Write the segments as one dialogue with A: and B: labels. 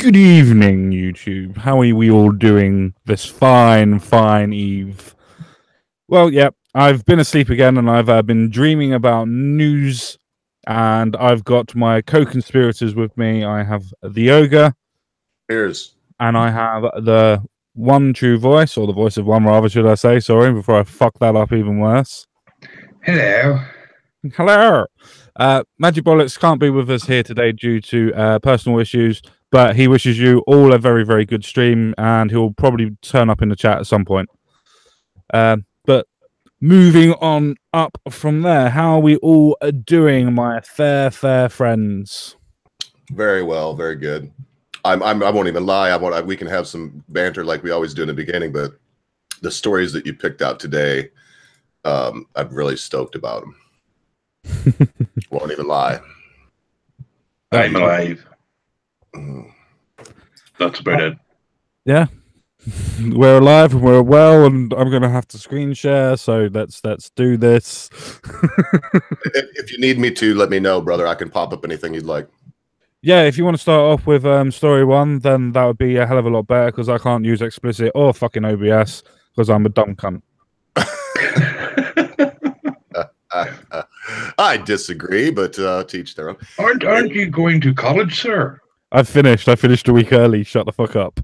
A: Good evening, YouTube. How are we all doing this fine eve? Well, yeah, I've been asleep again and I've been dreaming about news, and I've got my co-conspirators with me. I have the ogre.
B: Cheers.
A: And I have the one true voice, or the voice of one rather, should I say, sorry, before I fuck that up even worse.
C: Hello.
A: Hello. Magic Bollocks can't be with us here today due to personal issues, but he wishes you all a very good stream, and he'll probably turn up in the chat at some point. But moving on up from there, how are we all doing, my fair friends?
B: Very well, very good. I won't even lie. We can have some banter like we always do in the beginning, but the stories that you picked out today, I'm really stoked about them. Won't even lie.
C: I'm alive. That's about it.
A: Yeah. We're alive and we're well, and I'm going to have to screen share, so let's do this.
B: If you need me to, let me know, brother. I can pop up anything you'd like.
A: Yeah, if you want to start off with story one, then that would be a hell of a lot better, because I can't use explicit or fucking OBS because I'm a dumb cunt.
B: I disagree, but teach their own.
C: Aren't you going to college, sir?
A: I finished a week early. Shut the fuck up.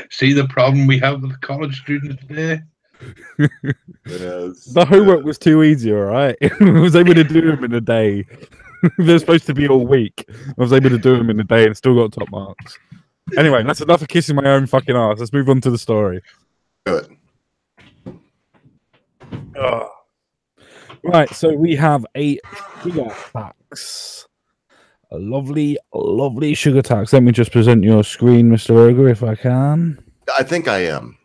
C: See the problem we have with college students today?
B: Yes.
A: The homework was too easy, all right? I was able to do them in a day. They're supposed to be all week. I was able to do them in a day and still got top marks. Anyway, that's enough of kissing my own fucking ass. Let's move on to the story.
B: Good.
A: Right, so we have a sugar tax. A lovely sugar tax. Let me just present your screen, Mr. Ogre, if I can.
B: I think I am.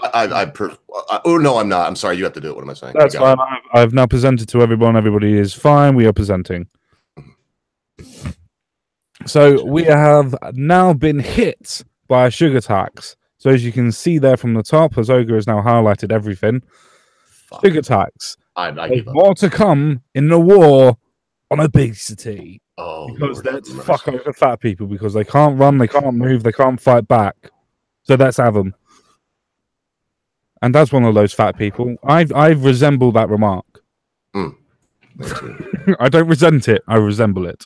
B: Oh, no, I'm not. I'm sorry. You have to do it. What am I saying?
A: That's fine. I've now presented to everyone. Everybody is fine. We are presenting. So we have now been hit by a sugar tax. So as you can see there from the top, as Ogre has now highlighted everything, sugar tax. There's more to come in the war on obesity.
B: Oh,
A: because let's fuck over fat people, because they can't run, they can't move, they can't fight back. So let's have them. And as one of those fat people, I resemble that remark. I don't resent it, I resemble it.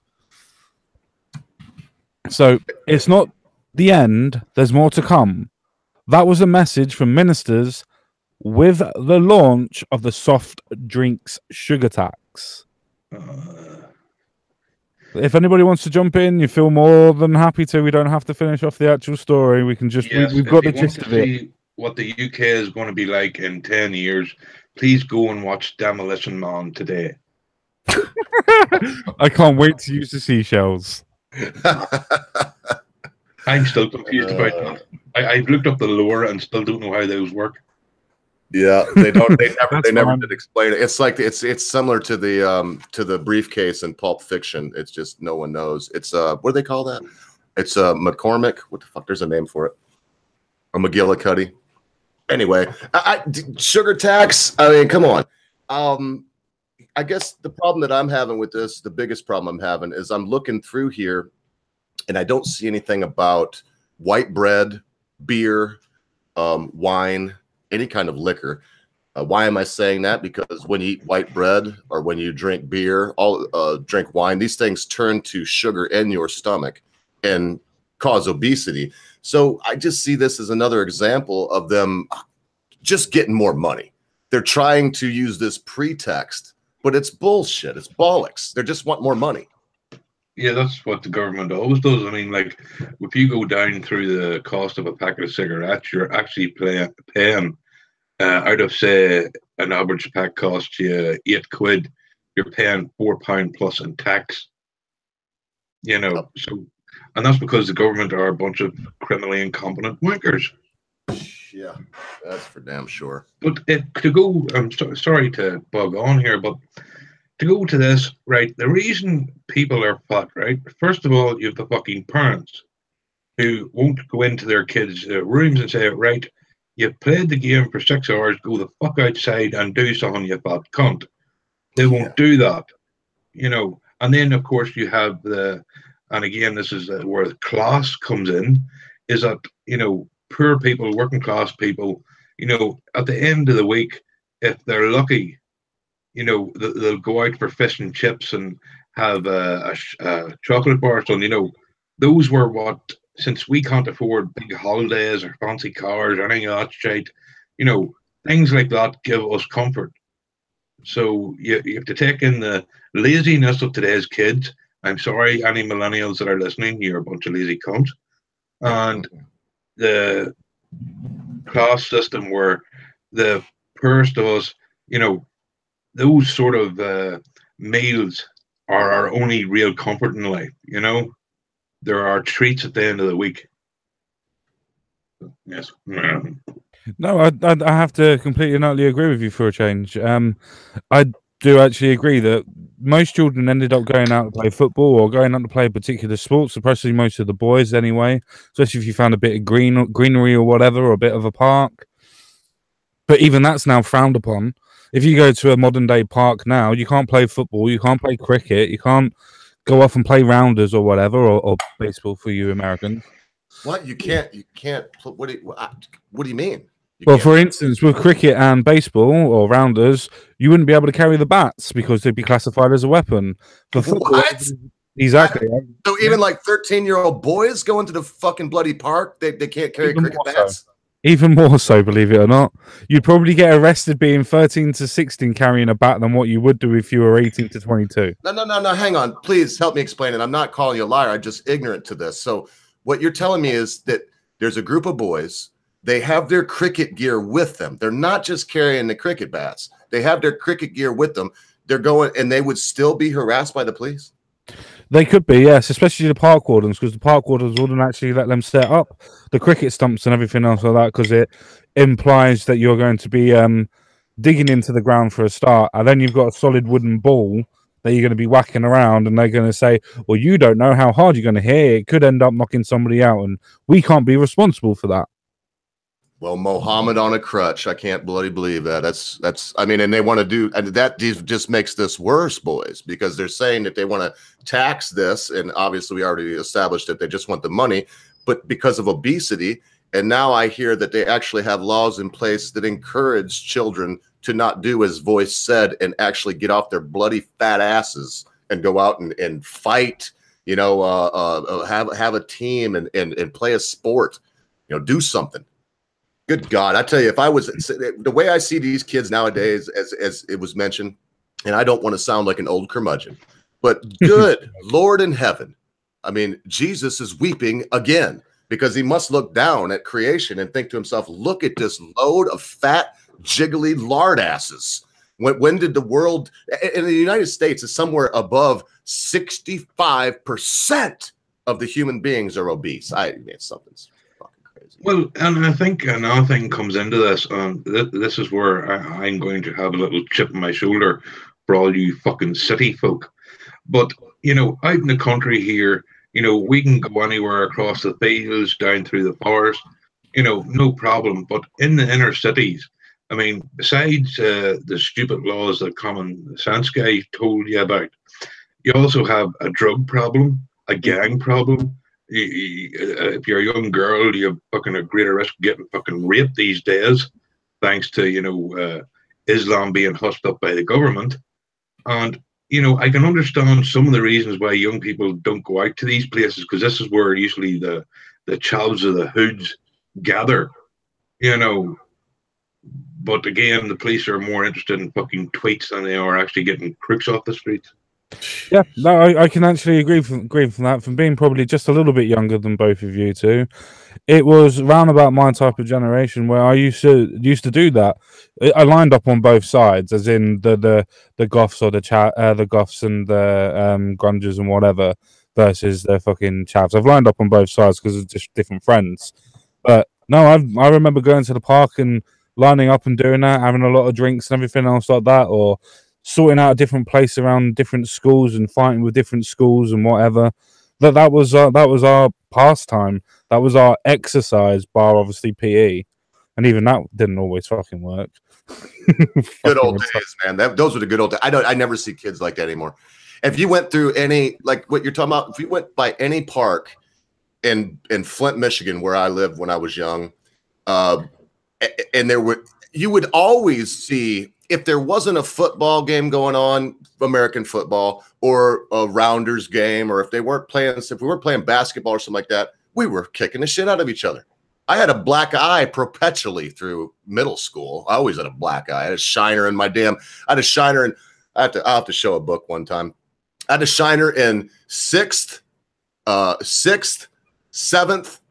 A: So it's not the end, there's more to come. That was a message from ministers with the launch of the soft drinks sugar tax. If anybody wants to jump in, you feel more than happy to. We don't have to finish off the actual story. We can just, we've got the gist of it.
C: What the UK is going to be like in 10 years, please go and watch Demolition Man today.
A: I can't wait to use the seashells.
C: I'm still confused about that. I've looked up the lore and still don't know how those work.
B: Yeah, they don't. They never did explain it. It's like it's similar to the briefcase in Pulp Fiction. It's just no one knows. It's what do they call that? It's McCormick. What the fuck? There's a name for it. Or McGillicuddy. Anyway, sugar tax. I mean, come on. I guess the problem that I'm having with this, the biggest problem I'm having, is I'm looking through here, and I don't see anything about white bread, beer, wine, any kind of liquor. Why am I saying that? Because when you eat white bread or when you drink beer, drink wine, these things turn to sugar in your stomach and cause obesity. So I just see this as another example of them just getting more money. They're trying to use this pretext, but it's bullshit. It's bollocks. They just want more money.
C: Yeah, that's what the government always does. I mean, like, if you go down through the cost of a packet of cigarettes, you're actually paying out of, say, an average pack costs you £8, you're paying £4 plus in tax. You know, so, and that's because the government are a bunch of criminally incompetent wankers.
B: Yeah, that's for damn sure.
C: But to go, I'm sorry to bug on here, but to go to this, right, the reason people are fat, right, first of all, you have the fucking parents who won't go into their kids' rooms and say, right, you've played the game for 6 hours, go the fuck outside and do something, you fat cunt. They won't do that, you know. And then, of course, you have the and again, this is where the class comes in, is that, poor people, working class people, at the end of the week, if they're lucky, they'll go out for fish and chips and have a chocolate bar. So, those were what, since we can't afford big holidays or fancy cars or anything of that shit, things like that give us comfort. So you have to take in the laziness of today's kids. I'm sorry, any millennials that are listening, you're a bunch of lazy cunts. And the class system where the poorest of us, those sort of meals are our only real comfort in life. There are treats at the end of the week. Yes.
A: No, I have to completely and utterly agree with you for a change. I do actually agree that most children ended up going out to play football or going out to play particular sports, especially most of the boys anyway, especially if you found a bit of greenery or whatever, or a bit of a park. But even that's now frowned upon. If you go to a modern day park now, you can't play football, you can't play cricket, you can't go off and play rounders or whatever, or baseball for you Americans.
B: What? You can't. What do you mean?
A: Well, for instance, with cricket and baseball or rounders, you wouldn't be able to carry the bats because they'd be classified as a weapon. For football,
B: what?
A: Exactly.
B: So even like 13-year-old boys going to the fucking bloody park, they can't carry cricket bats?
A: Even more so, believe it or not. You'd probably get arrested being 13 to 16 carrying a bat than what you would do if you were 18 to 22.
B: No. Hang on. Please help me explain it. I'm not calling you a liar. I'm just ignorant to this. So what you're telling me is that there's a group of boys. They have their cricket gear with them. They're not just carrying the cricket bats. They have their cricket gear with them. They're going, and they would still be harassed by the police?
A: They could be, yes, especially the park wardens, because the park wardens wouldn't actually let them set up the cricket stumps and everything else like that, because it implies that you're going to be digging into the ground for a start, and then you've got a solid wooden ball that you're going to be whacking around, and they're going to say, well, you don't know how hard you're going to hit. It could end up knocking somebody out, and we can't be responsible for that.
B: Well, Mohammed on a crutch. I can't bloody believe that. That's. I mean, and they want to do, and that just makes this worse, boys, because they're saying that they want to tax this, and obviously we already established that they just want the money, but because of obesity, and now I hear that they actually have laws in place that encourage children to not do as Voice said and actually get off their bloody fat asses and go out and fight. Have a team and play a sport. Do something. Good God, I tell you, if I was the way I see these kids nowadays, as it was mentioned, and I don't want to sound like an old curmudgeon, but good Lord in heaven, I mean, Jesus is weeping again because he must look down at creation and think to himself, look at this load of fat, jiggly lard asses. When did the world, in the United States, is somewhere above 65% of the human beings are obese. Something's
C: Well, and I think another thing comes into this, and this is where I'm going to have a little chip on my shoulder for all you fucking city folk. But, out in the country here, we can go anywhere across the fields, down through the forest, no problem. But in the inner cities, I mean, besides the stupid laws that Common Sense guy told you about, you also have a drug problem, a gang problem. If you're a young girl, you're fucking a greater risk of getting fucking raped these days, thanks to Islam being hushed up by the government. And I can understand some of the reasons why young people don't go out to these places, because this is where usually the chavs of the hoods gather. But again, the police are more interested in fucking tweets than they are actually getting crooks off the streets.
A: Yeah, no, I can actually agree from that. From being probably just a little bit younger than both of you two, it was round about my type of generation where I used to do that. I lined up on both sides, as in the goths or the goths and the grungers and whatever versus the fucking chavs. I've lined up on both sides because of just different friends. But no, I remember going to the park and lining up and doing that, having a lot of drinks and everything else like that, or sorting out a different place around different schools and fighting with different schools and whatever. That was our pastime. That was our exercise, bar obviously PE, and even that didn't always fucking work.
B: Good old days, man. Those were the good old days. I never see kids like that anymore. If you went through any, like what you're talking about, if you went by any park in Flint, Michigan, where I lived when I was young, and you would always see, if there wasn't a football game going on, American football, or a Rounders game, or if we weren't playing basketball or something like that, we were kicking the shit out of each other. I had a black eye perpetually through middle school. I always had a black eye. I had a shiner in I'll have to show a book one time. I had a shiner in sixth, 7th,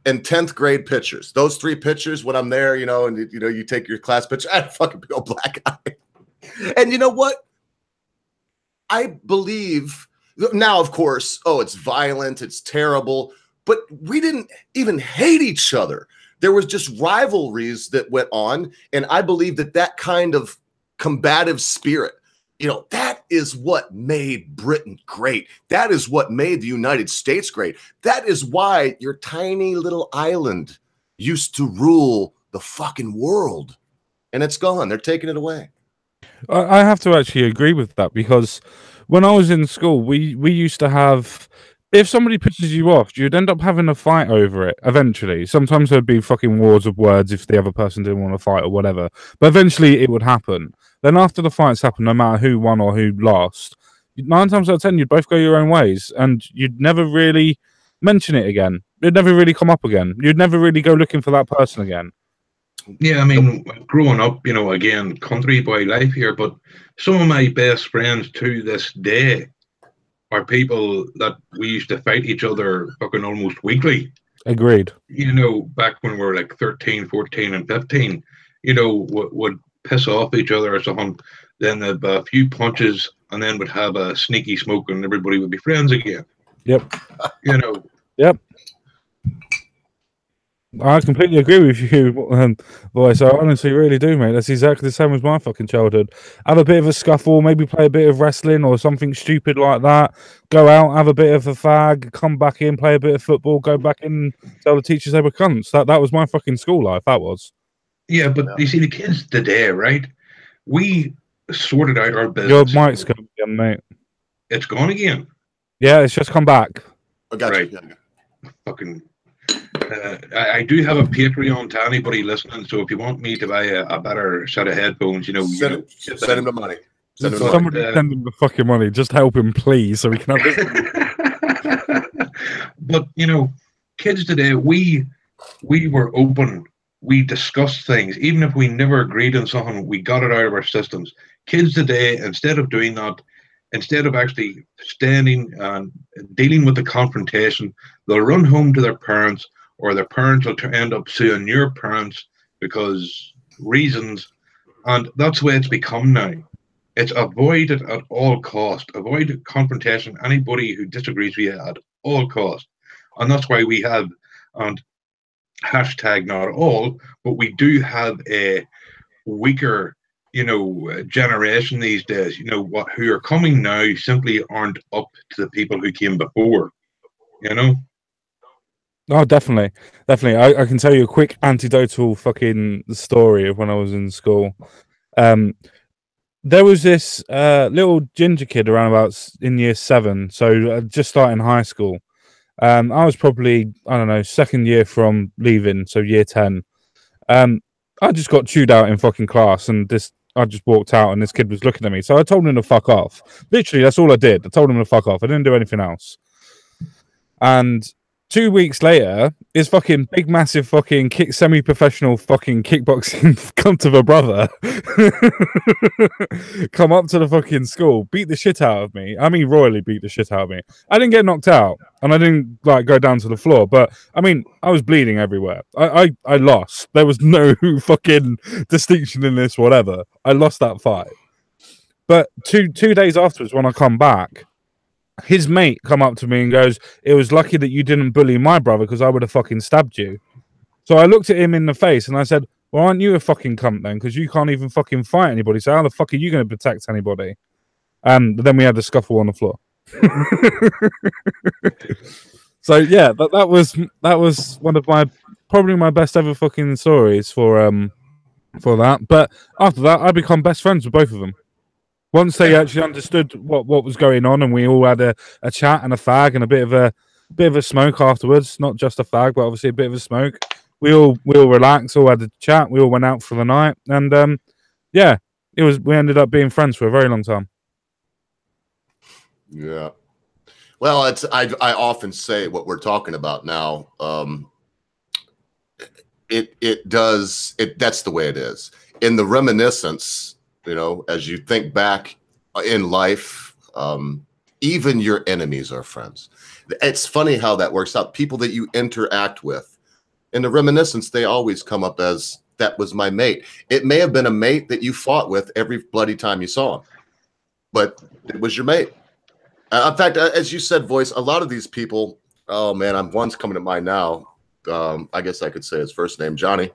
B: and 10th grade pictures. Those 3 pictures when I'm there, and you take your class picture, I had a fucking big old black eye. And you know what? I believe now, of course, it's violent, it's terrible, but we didn't even hate each other. There was just rivalries that went on, and I believe that kind of combative spirit, that is what made Britain great. That is what made the United States great. That is why your tiny little island used to rule the fucking world, and it's gone. They're taking it away.
A: I have to actually agree with that, because when I was in school, we used to have, if somebody pisses you off, you'd end up having a fight over it eventually. Sometimes there'd be fucking wars of words if the other person didn't want to fight or whatever. But eventually it would happen. Then after the fights happen, no matter who won or who lost, 9 times out of 10, you'd both go your own ways, and you'd never really mention it again. It'd never really come up again. You'd never really go looking for that person again.
C: Yeah, I mean, growing up, again, country boy life here, but some of my best friends to this day are people that we used to fight each other fucking almost weekly.
A: Agreed.
C: Back when we were like 13, 14, and 15, would piss off each other or something. Then there'd be a few punches, and then would have a sneaky smoke, and everybody would be friends again.
A: Yep.
C: Yep.
A: I completely agree with you, boy. So I honestly really do, mate. That's exactly the same as my fucking childhood. Have a bit of a scuffle, maybe play a bit of wrestling or something stupid like that. Go out, have a bit of a fag, come back in, play a bit of football, go back in, tell the teachers they were cunts. That was my fucking school life. That was.
C: Yeah, but you see, the kids today, right? We sorted out our business.
A: Your mic's gone again, mate.
C: It's gone again.
A: Yeah, it's just come back.
B: I got
C: right.
B: you.
C: Fucking. I do have a Patreon to anybody listening, so if you want me to buy a better set of headphones,
B: send him the money.
A: Somebody send him the fucking money. Just help him, please, so we can have this.
C: But kids today, we were open. We discussed things, even if we never agreed on something. We got it out of our systems. Kids today, instead of doing that, instead of actually standing and dealing with the confrontation, they'll run home to their parents, or their parents will end up suing your parents because reasons. And that's the way it's become now. It's avoid it at all cost. Avoid confrontation. Anybody who disagrees with you at all cost. And that's why we have, and hashtag not all, but we do have a weaker generation these days, who are coming now simply aren't up to the people who came before,
A: Oh, definitely. I can tell you a quick anecdotal fucking story of when I was in school. There was this little ginger kid around about in year 7, so just starting high school. I was probably, I don't know, second year from leaving, so year 10. I just got chewed out in fucking class, and I just walked out, and this kid was looking at me. So I told him to fuck off. Literally, that's all I did. I told him to fuck off. I didn't do anything else. And 2 weeks later, his fucking big, massive fucking semi-professional fucking kickboxing cunt of a brother come up to the fucking school, beat the shit out of me. I mean, royally beat the shit out of me. I didn't get knocked out, and I didn't go down to the floor, but I mean, I was bleeding everywhere. I lost. There was no fucking distinction in this, whatever. I lost that fight. But two days afterwards, when I come back, his mate come up to me and goes, "It was lucky that you didn't bully my brother, because I would have fucking stabbed you." So I looked at him in the face and I said, "Well, aren't you a fucking cunt then? Because you can't even fucking fight anybody. So how the fuck are you going to protect anybody?" And then we had the scuffle on the floor. So yeah, that was one of probably my best ever fucking stories for that. But after that, I become best friends with both of them. Once they actually understood what was going on, and we all had a chat and a fag and a bit of a smoke afterwards, not just a fag, but obviously a bit of a smoke. We all relaxed, all had a chat, we all went out for the night, and yeah, we ended up being friends for a very long time.
B: Yeah. Well, I often say what we're talking about now. That's the way it is. In the reminiscence, you know, as you think back in life, even your enemies are friends. It's funny how that works out. People that you interact with in the reminiscence, they always come up as, that was my mate. It may have been a mate that you fought with every bloody time you saw him, but it was your mate. In fact, as you said, Voice, a lot of these people, oh man, one's coming to mind now. I guess I could say his first name, Johnny.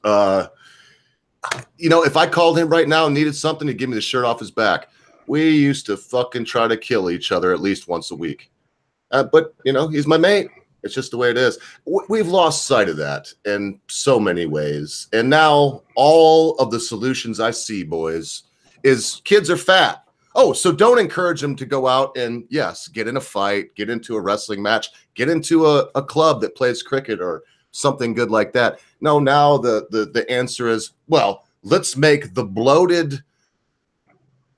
B: You know, if I called him right now and needed something, he'd give me the shirt off his back. We used to fucking try to kill each other at least once a week. But, you know, he's my mate. It's just the way it is. We've lost sight of that in so many ways. And now all of the solutions I see, boys, is kids are fat. Oh, so don't encourage them to go out and, yes, get in a fight, get into a wrestling match, get into a club that plays cricket or something good like that. No, now the answer is, well, let's make the bloated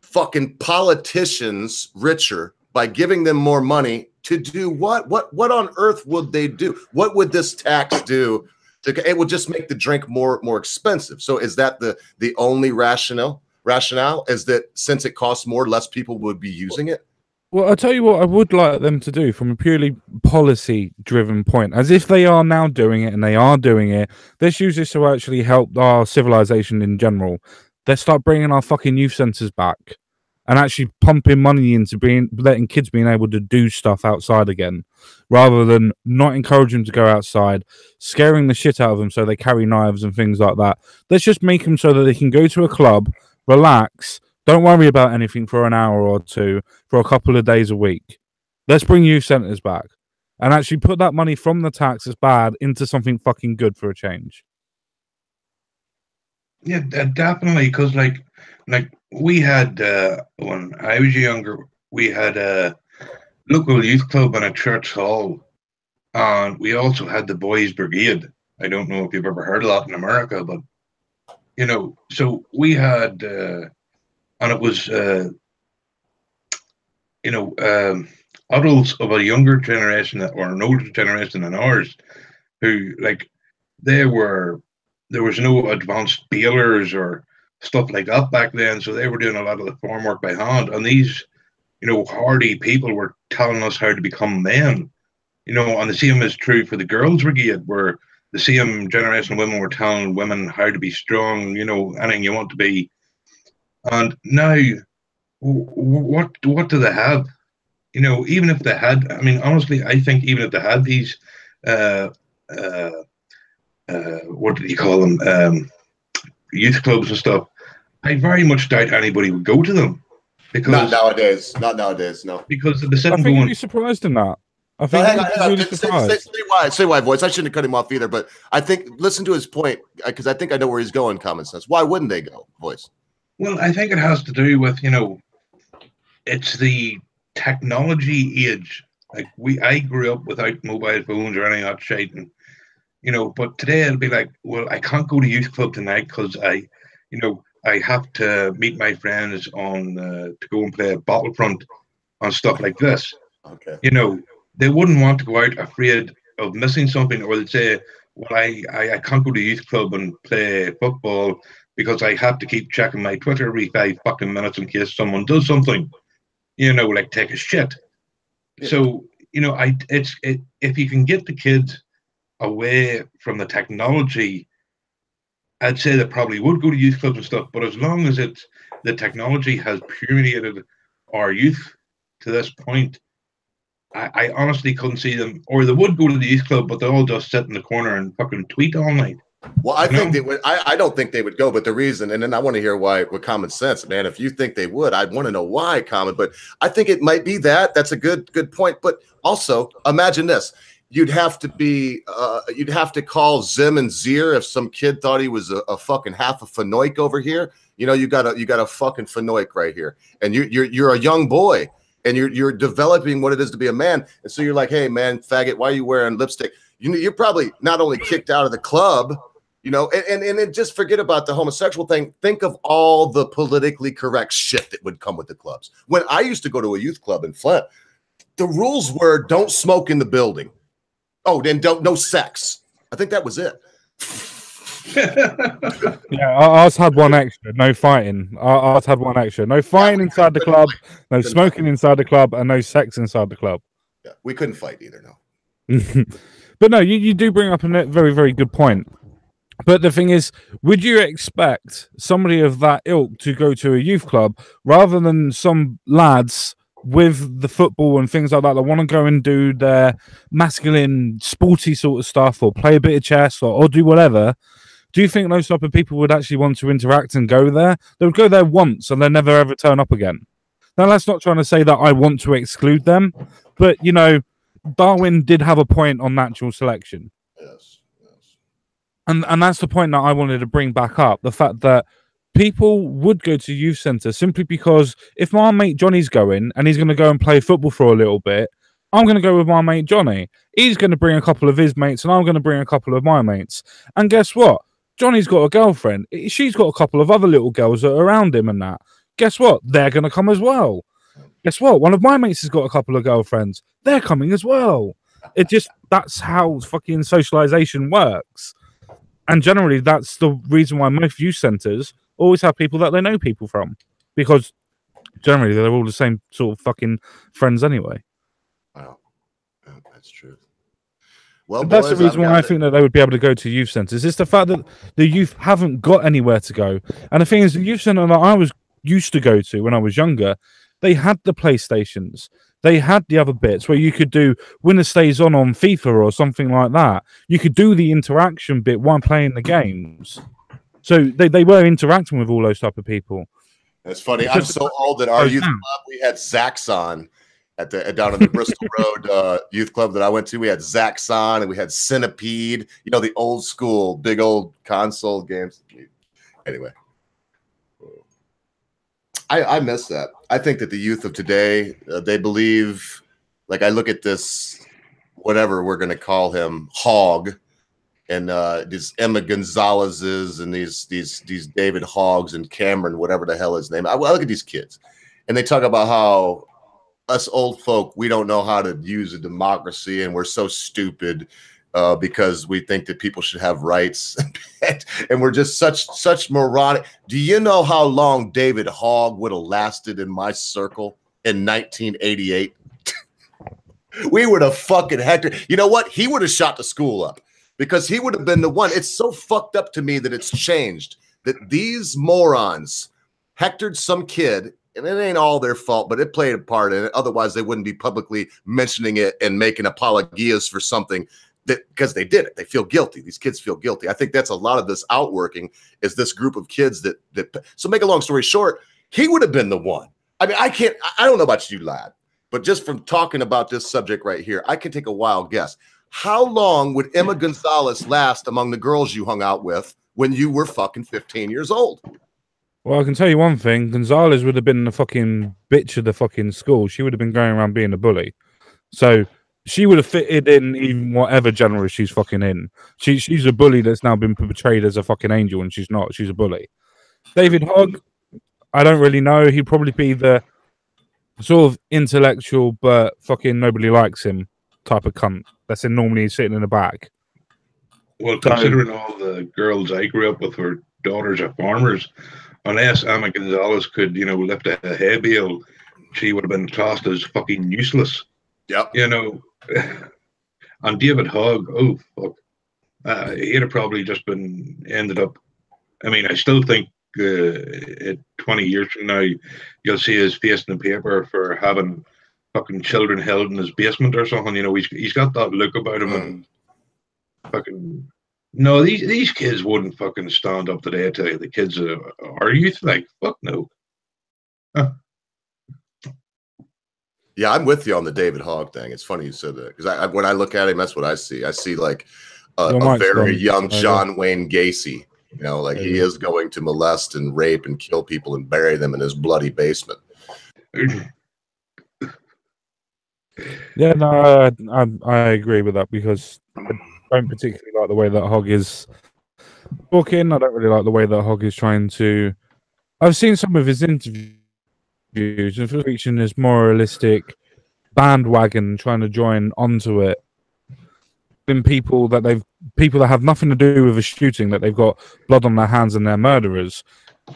B: fucking politicians richer by giving them more money to do what? What on earth would they do? What would this tax do? It would just make the drink more expensive. So is that the only rationale is that since it costs more, less people would be using it?
A: Well, I'll tell you what I would like them to do from a purely policy-driven point, as if they are now doing it, and they are doing it. Let's use this to actually help our civilization in general. Let's start bringing our fucking youth centers back and actually pumping money into letting kids being able to do stuff outside again, rather than not encouraging them to go outside, scaring the shit out of them so they carry knives and things like that. Let's just make them so that they can go to a club, relax, don't worry about anything for an hour or two for a couple of days a week. Let's bring youth centers back and actually put that money from the tax that's bad into something fucking good for a change.
C: Yeah, definitely. Because like we had when I was younger, we had a local youth club and a church hall, and we also had the Boys Brigade. I don't know if you've ever heard of that in America, but you know, so we had. And it was, adults of a younger generation or an older generation than ours, who like there was no advanced balers or stuff like that back then, so they were doing a lot of the farm work by hand. And these, you know, hardy people were telling us how to become men. You know, and the same is true for the Girls Brigade, where the same generation of women were telling women how to be strong. You know, anything you want to be. And now, what do they have? You know, even if they had, I mean, honestly, I think even if they had these, what did you call them, youth clubs and stuff, I very much doubt anybody would go to them. Because
B: not nowadays, no.
C: Because the
A: I think you'd be surprised in that. I think
B: hang on. Say why, Voice. I shouldn't have cut him off either, but I think listen to his point, because I think I know where he's going. Common sense. Why wouldn't they go, Voice?
C: Well, I think it has to do with, you know, it's the technology age. Like I grew up without mobile phones or any of that shit, and you know, but today it'll be like, well, I can't go to youth club tonight because I have to meet my friends on to go and play Battlefront and stuff like this.
B: Okay.
C: You know, they wouldn't want to go out afraid of missing something, or they'd say, well, I can't go to youth club and play football because I have to keep checking my Twitter every 5 fucking minutes in case someone does something, you know, like take a shit. Yeah. So, you know, if you can get the kids away from the technology, I'd say they probably would go to youth clubs and stuff. But as long as the technology has permeated our youth to this point, I honestly couldn't see them, or they would go to the youth club, but they all just sit in the corner and fucking tweet all night.
B: Well, I think they would. I don't think they would go, but the reason, and then I want to hear why with common sense, man. If you think they would, I'd want to know why, Common. But I think it might be that. That's a good point. But also, imagine this: you'd have to call Zim and Zir if some kid thought he was a fucking half a Fenoik over here. You know, you got a fucking Fenoik right here, and you're a young boy, and you're developing what it is to be a man, and so you're like, hey man, faggot, why are you wearing lipstick? You're probably not only kicked out of the club, you know, and just forget about the homosexual thing. Think of all the politically correct shit that would come with the clubs. When I used to go to a youth club in Flint, the rules were don't smoke in the building. Oh, then no sex. I think that was it.
A: Yeah, ours had one extra. No fighting. Ours had one extra. No fighting inside the club. No smoking inside the club, and no sex inside the club.
B: Yeah, we couldn't fight either. No.
A: But no, you do bring up a very, very good point. But the thing is, would you expect somebody of that ilk to go to a youth club rather than some lads with the football and things like that want to go and do their masculine, sporty sort of stuff or play a bit of chess or do whatever? Do you think those type of people would actually want to interact and go there? They would go there once and then never ever turn up again. Now, that's not trying to say that I want to exclude them, but, you know, Darwin did have a point on natural selection.
B: Yes.
A: And that's the point that I wanted to bring back up. The fact that people would go to youth centre simply because if my mate Johnny's going and he's going to go and play football for a little bit, I'm going to go with my mate Johnny. He's going to bring a couple of his mates and I'm going to bring a couple of my mates. And guess what? Johnny's got a girlfriend. She's got a couple of other little girls that are around him and that. Guess what? They're going to come as well. Guess what? One of my mates has got a couple of girlfriends. They're coming as well. That's how fucking socialization works. And generally, that's the reason why most youth centres always have people that they know people from. Because generally, they're all the same sort of fucking friends anyway.
B: Wow. Yeah, that's true. Well,
A: that's the reason why I think that they would be able to go to youth centres. It's the fact that the youth haven't got anywhere to go. And the thing is, the youth centre that I was used to go to when I was younger, they had the PlayStations. They had the other bits where you could do winner stays on FIFA or something like that. You could do the interaction bit while playing the games. So they were interacting with all those type of people.
B: That's funny. I'm so old that our youth club, we had Zaxxon down in the Bristol Road youth club that I went to. We had Zaxxon and we had Centipede, you know, the old school, big old console games. Anyway. I miss that. I think that the youth of today, they believe, like I look at this, whatever we're going to call him, hog, and these Emma Gonzalez's and these David Hoggs and Cameron, whatever the hell his name. I look at these kids, and they talk about how us old folk, we don't know how to use a democracy, and we're so stupid because we think that people should have rights, and we're just such moronic. Do you know how long David Hogg would have lasted in my circle in 1988? We would have fucking hectored. You know what? He would have shot the school up because he would have been the one. It's so fucked up to me that it's changed, that these morons hectored some kid, and it ain't all their fault, but it played a part in it. Otherwise, they wouldn't be publicly mentioning it and making apologias for something. That because they did it, they feel guilty. These kids feel guilty. I think that's a lot of this outworking is this group of kids that. So make a long story short, he would have been the one. I mean, I don't know about you, lad, but just from talking about this subject right here, I can take a wild guess. How long would Emma Gonzalez last among the girls you hung out with when you were fucking 15 years old?
A: Well, I can tell you one thing. Gonzalez would have been the fucking bitch of the fucking school. She would have been going around being a bully. So she would have fitted in even whatever genre she's fucking in. She's a bully that's now been portrayed as a fucking angel, and she's not. She's a bully. David Hogg, I don't really know. He'd probably be the sort of intellectual, but fucking nobody likes him type of cunt. That's normally sitting in the back.
C: Well, considering all the girls I grew up with were daughters of farmers, unless Emma Gonzalez could, you know, lift a hay bale, she would have been classed as fucking useless.
B: Yep.
C: You know, and David Hogg, oh fuck, he'd have probably just ended up. I mean, I still think 20 years from now, you'll see his face in the paper for having fucking children held in his basement or something. You know, he's got that look about him, and fucking no, these kids wouldn't fucking stand up today to the kids our youth. Like, fuck no. Huh.
B: Yeah, I'm with you on the David Hogg thing. It's funny you said that because when I look at him, that's what I see. I see like a very young John Wayne Gacy. You know, like he is going to molest and rape and kill people and bury them in his bloody basement.
A: Yeah, no, I agree with that because I don't particularly like the way that Hogg is talking. I don't really like the way that Hogg is trying to. I've seen some of his interviews, and fiction is moralistic bandwagon trying to join onto it. In people that have nothing to do with a shooting, that they've got blood on their hands and they're murderers,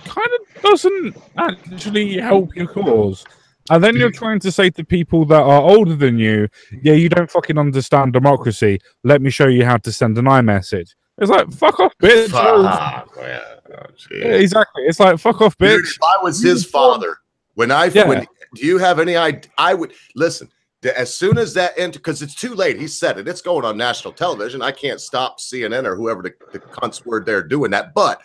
A: kind of doesn't actually help your cause. And then you're trying to say to people that are older than you, yeah, you don't fucking understand democracy. Let me show you how to send an iMessage. It's like, fuck off, bitch.
B: Fuck,
A: yeah, exactly. It's like, fuck off, bitch. Dude,
B: if I was his father, when do you have any idea? I would listen. As soon as that enter, because it's too late. He said it. It's going on national television. I can't stop CNN or whoever the cunts were there doing that. But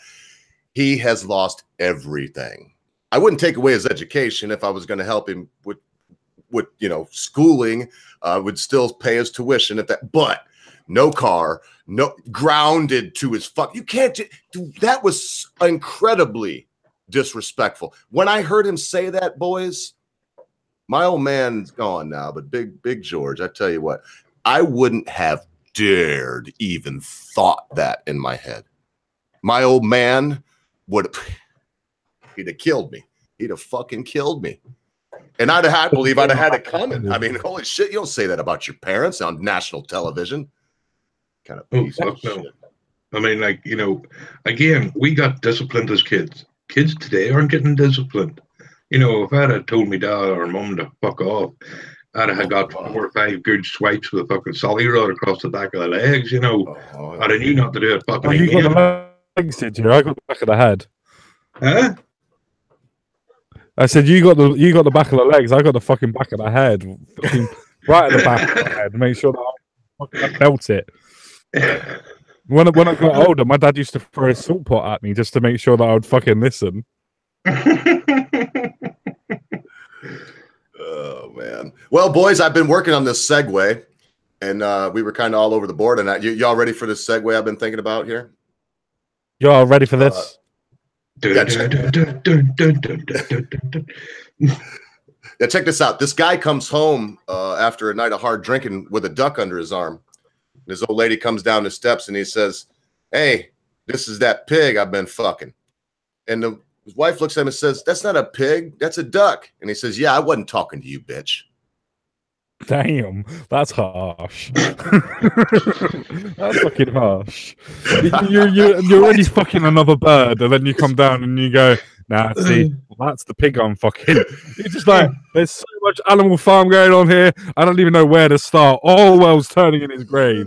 B: he has lost everything. I wouldn't take away his education if I was going to help him with schooling. Would still pay his tuition if that. But no car, no grounded to his fuck. You can't. That was incredibly disrespectful. When I heard him say that, boys. My old man's gone now, but Big George, I tell you what, I wouldn't have dared even thought that in my head. My old man he'd have killed me. He'd have fucking killed me. And I believe I'd have had it coming. I mean, holy shit, you don't say that about your parents on national television. Kind of piece of shit.
C: I mean, like, again, we got disciplined as kids. Kids today aren't getting disciplined. If I'd have told me dad or mum to fuck off, I'd have got 4 or 5 good swipes with a fucking solly rod across the back of the legs, I'd have knew not to do it fucking again.
A: You got the legs, did you? I got the back of the head.
C: Huh?
A: I said you got the back of the legs. I got the fucking back of the head. Right at the back of the head. Make sure that I felt it. When I got older, my dad used to throw a salt pot at me just to make sure that I would fucking listen.
B: Oh man. Well, boys, I've been working on this segue, and we were kind of all over the board. And y'all ready for this segue I've been thinking about here?
A: Y'all ready for this?
B: Yeah, check this out. This guy comes home after a night of hard drinking with a duck under his arm. And his old lady comes down the steps and he says, "Hey, this is that pig I've been fucking." And his wife looks at him and says, "That's not a pig, that's a duck." And he says, "Yeah, I wasn't talking to you, bitch."
A: Damn, that's harsh. That's fucking harsh. You're already fucking another bird, and then you come down and you go, "Nah, see, that's the pig I'm fucking." You're just like, there's so much Animal Farm going on here. I don't even know where to start. Orwell's turning in his grave.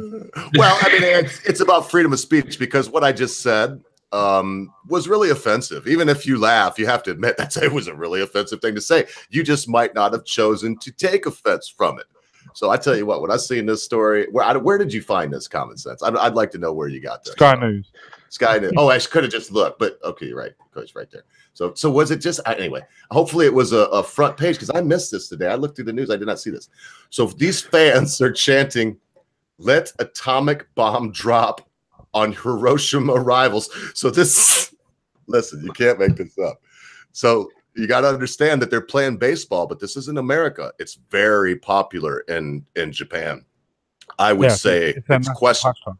B: Well, I mean, it's about freedom of speech, because what I just said was really offensive. Even if you laugh, you have to admit it was a really offensive thing to say. You just might not have chosen to take offense from it. So I tell you what, when I seen this story, where did you find this common sense? I'd like to know where you got this.
A: Sky News.
B: Sky News. Oh, I could have just looked, but okay, you're right. It's right there. So was it just anyway? Hopefully it was a front page, because I missed this today. I looked through the news. I did not see this. So these fans are chanting, "Let atomic bomb drop on Hiroshima rivals." So listen, you can't make this up. So you got to understand that they're playing baseball, but this isn't America. It's very popular in Japan. I would say it's questionable.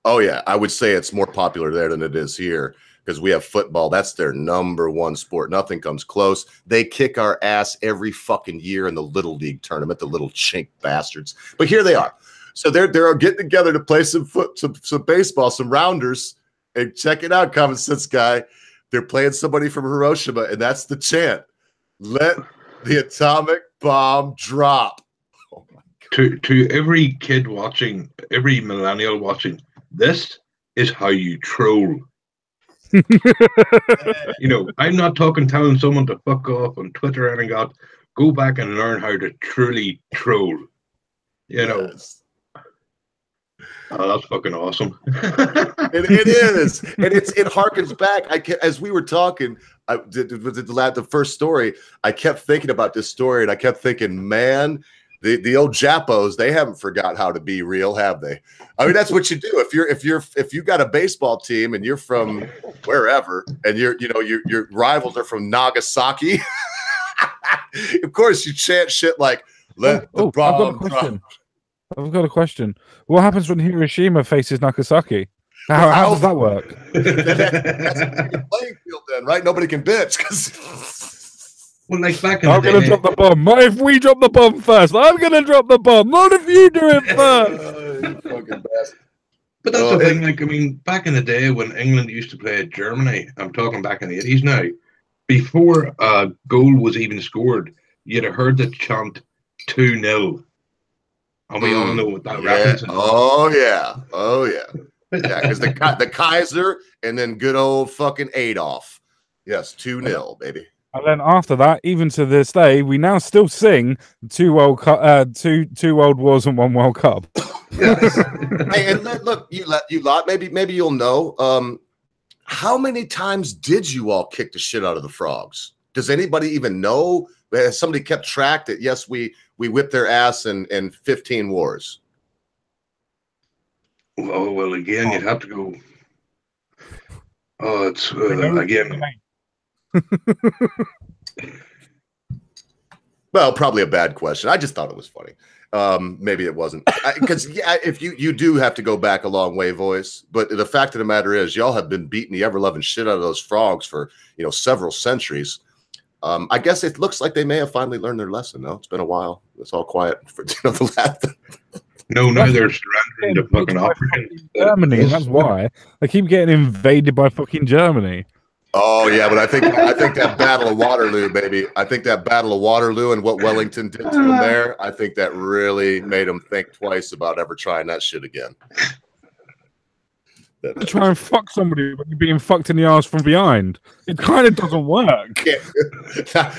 B: Oh yeah, I would say it's more popular there than it is here, because we have football. That's their #1 sport. Nothing comes close. They kick our ass every fucking year in the Little League tournament, the little chink bastards. But here they are. So they're getting together to play some baseball, some rounders. And check it out, common sense guy. They're playing somebody from Hiroshima, and that's the chant: "Let the atomic bomb drop." Oh my God.
C: To every kid watching, every millennial watching, this is how you troll. I'm not telling someone to fuck off on Twitter and God. Go back and learn how to truly troll.
B: Yes.
C: Oh, that's fucking awesome.
B: It is, and it harkens back. As we were talking, the first story, I kept thinking about this story, and I kept thinking, man, the old Japos, they haven't forgot how to be real, have they? I mean, that's what you do if you got a baseball team and you're from wherever, and your rivals are from Nagasaki. Of course, you chant shit like "Let the bomb drop."
A: I've got a question. What happens when Hiroshima faces Nagasaki? How does that work?
B: That's a playing field then, right? Nobody can bitch because.
C: Well, like back in
A: I'm
C: the
A: gonna
C: day,
A: drop the bomb. Not if we drop the bomb first. I'm gonna drop the bomb. Not if you do it first.
B: Fucking bastard.
C: but that's the thing. Like, I mean, back in the day when England used to play Germany, I'm talking back in the 80s now. Before a goal was even scored, you'd have heard the chant 2-0. And we all know what that reference is.
B: Oh yeah. Yeah, because the Kaiser and then good old fucking Adolf. Yes, 2-0, baby.
A: And then after that, even to this day, we now still sing two World Wars and one World Cup.
B: Yes. Hey, and look, you lot, maybe you'll know. How many times did you all kick the shit out of the Frogs? Does anybody even know? Has somebody kept track that yes, we whipped their ass in 15 wars?
C: Oh, well, again, you'd have to go. Oh, it's again.
B: Well, probably a bad question. I just thought it was funny. Maybe it wasn't, because if you do have to go back a long way, voice. But the fact of the matter is, y'all have been beating the ever loving shit out of those Frogs for several centuries. I guess it looks like they may have finally learned their lesson. No, it's been a while. It's all quiet for the last.
C: No, now they're surrendering to fucking African
A: Germany. That's why they keep getting invaded by fucking Germany.
B: Oh yeah, but I think that Battle of Waterloo, baby. I think that Battle of Waterloo and what Wellington did to them there, I think that really made them think twice about ever trying that shit again.
A: To try and fuck somebody when you're being fucked in the arse from behind. It kind of doesn't work.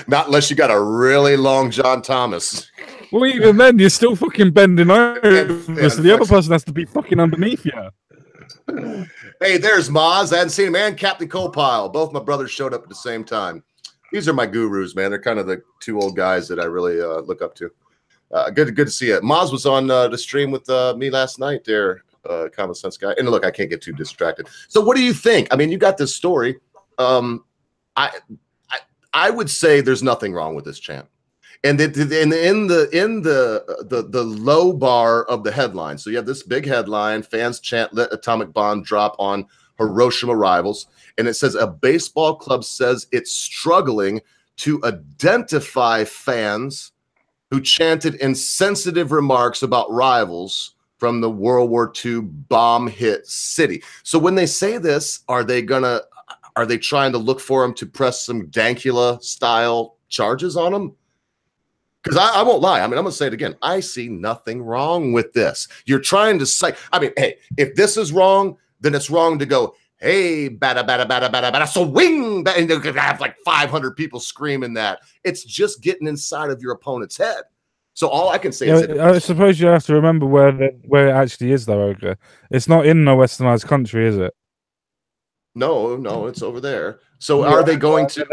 B: Not unless you got a really long John Thomas.
A: Well, even then, you're still fucking bending over, so the other person has to be fucking underneath you.
B: Hey, there's Maz. I hadn't seen him, and Captain Copile. Both my brothers showed up at the same time. These are my gurus, man. They're kind of the two old guys that I really look up to. Good to see you. Maz was on the stream with me last night there, Common Sense guy. And look, I can't get too distracted. So what do you think? I mean, you got this story. I would say there's nothing wrong with this chant. And in the low bar of the headline, so you have this big headline: fans chant "Let atomic bomb drop on Hiroshima rivals," and it says a baseball club says it's struggling to identify fans who chanted insensitive remarks about rivals from the World War II bomb hit city. So when they say this, are they trying to look for them to press some Dankula style charges on them? Because I won't lie. I mean, I'm going to say it again. I see nothing wrong with this. You're trying to say, I mean, hey, if this is wrong, then it's wrong to go, hey, bada, bada, bada, bada, bada, swing, and you're going to have like 500 people screaming that. It's just getting inside of your opponent's head. So all I can say is,
A: I suppose you have to remember where it actually is, though, Ogre. It's not in a westernized country, is it?
B: No, it's over there. So are they going to?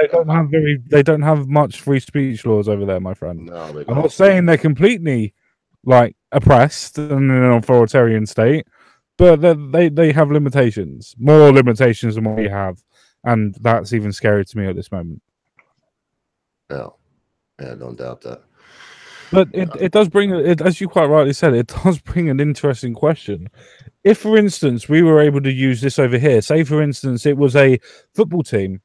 A: They don't have much free speech laws over there, my friend.
B: No, they don't.
A: I'm not saying they're completely like oppressed in an authoritarian state, but they have limitations, more limitations than what we have, and that's even scary to me at this moment.
B: Yeah, don't doubt that.
A: But it does bring it, as you quite rightly said, it does bring an interesting question. If, for instance, we were able to use this over here, say, for instance, it was a football team,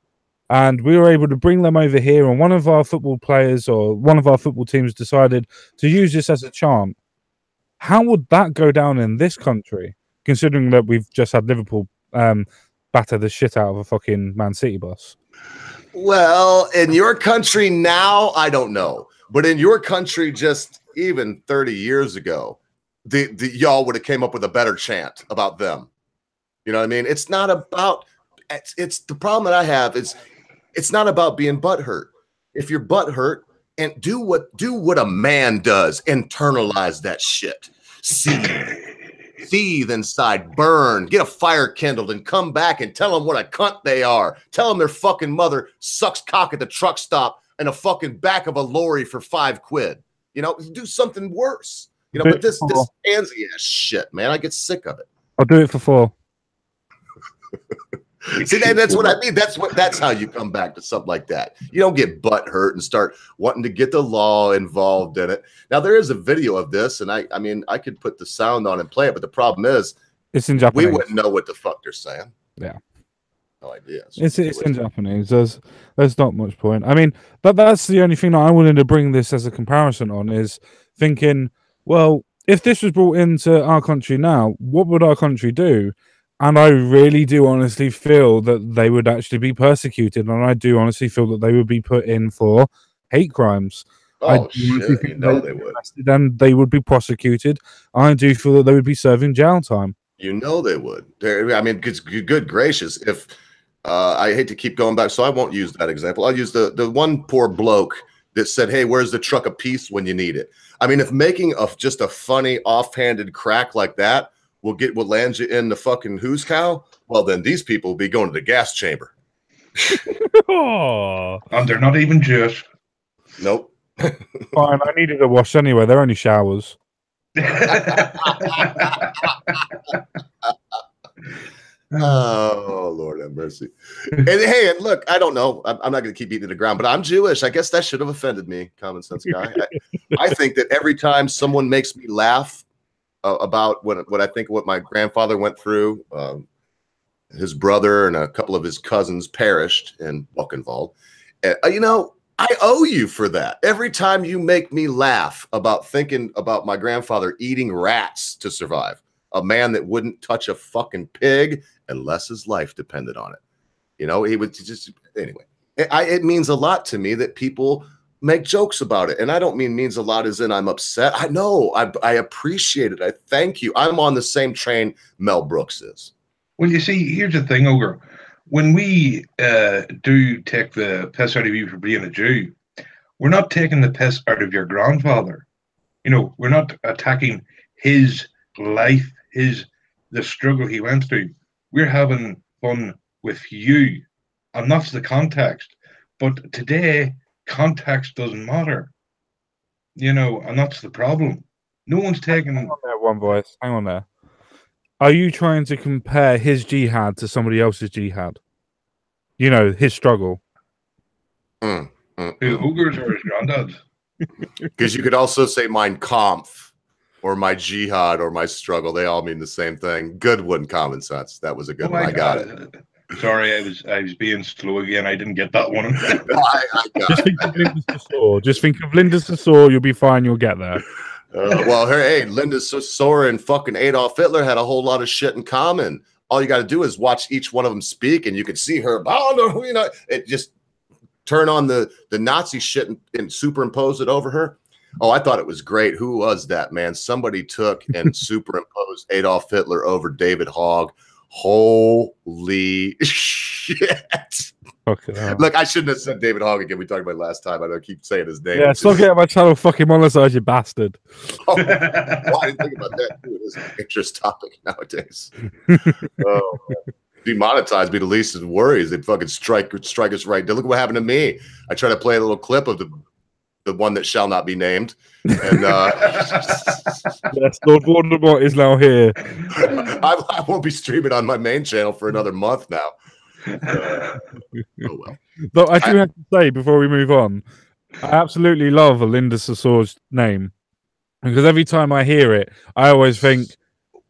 A: and we were able to bring them over here, and one of our football players or one of our football teams decided to use this as a chant, how would that go down in this country, considering that we've just had Liverpool batter the shit out of a fucking Man City bus?
B: Well, in your country now, I don't know. But in your country, just even 30 years ago, the y'all would have came up with a better chant about them. You know what I mean? It's not about. It's the problem that I have is it's not about being butthurt. If you're butthurt, and do what a man does, internalize that shit. See, seethe inside, burn, get a fire kindled, and come back and tell them what a cunt they are. Tell them their fucking mother sucks cock at the truck stop in a fucking back of a lorry for $5. You know, do something worse. You know, but this pansy ass shit, man, I get sick of it.
A: I'll do it for 4.
B: See, that's what I mean. That's how you come back to something like that. You don't get butt hurt and start wanting to get the law involved in it. Now there is a video of this, and I mean I could put the sound on and play it, but the problem is
A: it's in Japanese.
B: We wouldn't know what the fuck they're saying.
A: Yeah.
B: No idea.
A: It's in Japanese. There's not much point. I mean, but that's the only thing that I wanted to bring this as a comparison on is thinking, well, if this was brought into our country now, what would our country do? And I really do honestly feel that they would actually be persecuted, and I do honestly feel that they would be put in for hate crimes.
B: Oh shit! You know they would,
A: and they would be prosecuted. I do feel that they would be serving jail time.
B: You know they would. I mean, good gracious! If I hate to keep going back, so I won't use that example. I'll use the one poor bloke that said, "Hey, where's the truck of peace when you need it?" I mean, if making just a funny offhanded crack like that will land you in the fucking who's cow, well, then these people will be going to the gas chamber.
A: Oh.
C: And they're not even Jewish.
B: Nope.
A: Fine, I needed a wash anyway. They're only showers.
B: Oh, Lord have mercy. And hey, and look, I don't know. I'm not going to keep beating the ground, but I'm Jewish. I guess that should have offended me, common sense guy. I think that every time someone makes me laugh about what I think what my grandfather went through, his brother and a couple of his cousins perished in Buchenwald. You know, I owe you for that. Every time you make me laugh about thinking about my grandfather eating rats to survive, a man that wouldn't touch a fucking pig unless his life depended on it. You know, he would just, anyway, it means a lot to me that people make jokes about it. And I don't means a lot as in I'm upset. I know, I appreciate it. I thank you. I'm on the same train Mel Brooks is.
C: Well, you see, here's the thing, Ogre. When we do take the piss out of you for being a Jew, we're not taking the piss out of your grandfather. You know, we're not attacking his life, the struggle he went through. We're having fun with you. And that's the context. But today, context doesn't matter. You know, and that's the problem. No one's taking...
A: Hang on there, one voice. Hang on there. Are you trying to compare his jihad to somebody else's jihad? You know, his struggle.
C: The Ogres or his granddad's?
B: Because you could also say Mein Kampf or my jihad or my struggle. They all mean the same thing. Good one, common sense. That was a good one. I got it.
C: Sorry, I was being slow again. I didn't get that one.
B: I got
A: Just think of Linda Sassor. Just think of Linda Sassor. You'll be fine. You'll get there.
B: Well, hey, Linda Sassor and fucking Adolf Hitler had a whole lot of shit in common. All you got to do is watch each one of them speak, and you can see her. Oh no, you know, it just turn on the Nazi shit and superimpose it over her. Oh, I thought it was great. Who was that, man? Somebody took and superimposed Adolf Hitler over David Hogg. Holy shit.
A: Okay,
B: look, I shouldn't have said David Hogg again. We talked about it last time. I don't keep saying his name.
A: Yeah, stop getting my channel fucking monetized, you bastard.
B: Oh, well, I didn't think about that. It is an interest topic nowadays. Oh, demonetized be the least of worries. They'd fucking strike us right. Look what happened to me. I try to play a little clip of the one that shall not be named. And
A: yes, Lord Voldemort is now here.
B: I won't be streaming on my main channel for another month now. Oh well.
A: Though I do have to say before we move on, I absolutely love Linda Sassor's name because every time I hear it, I always think,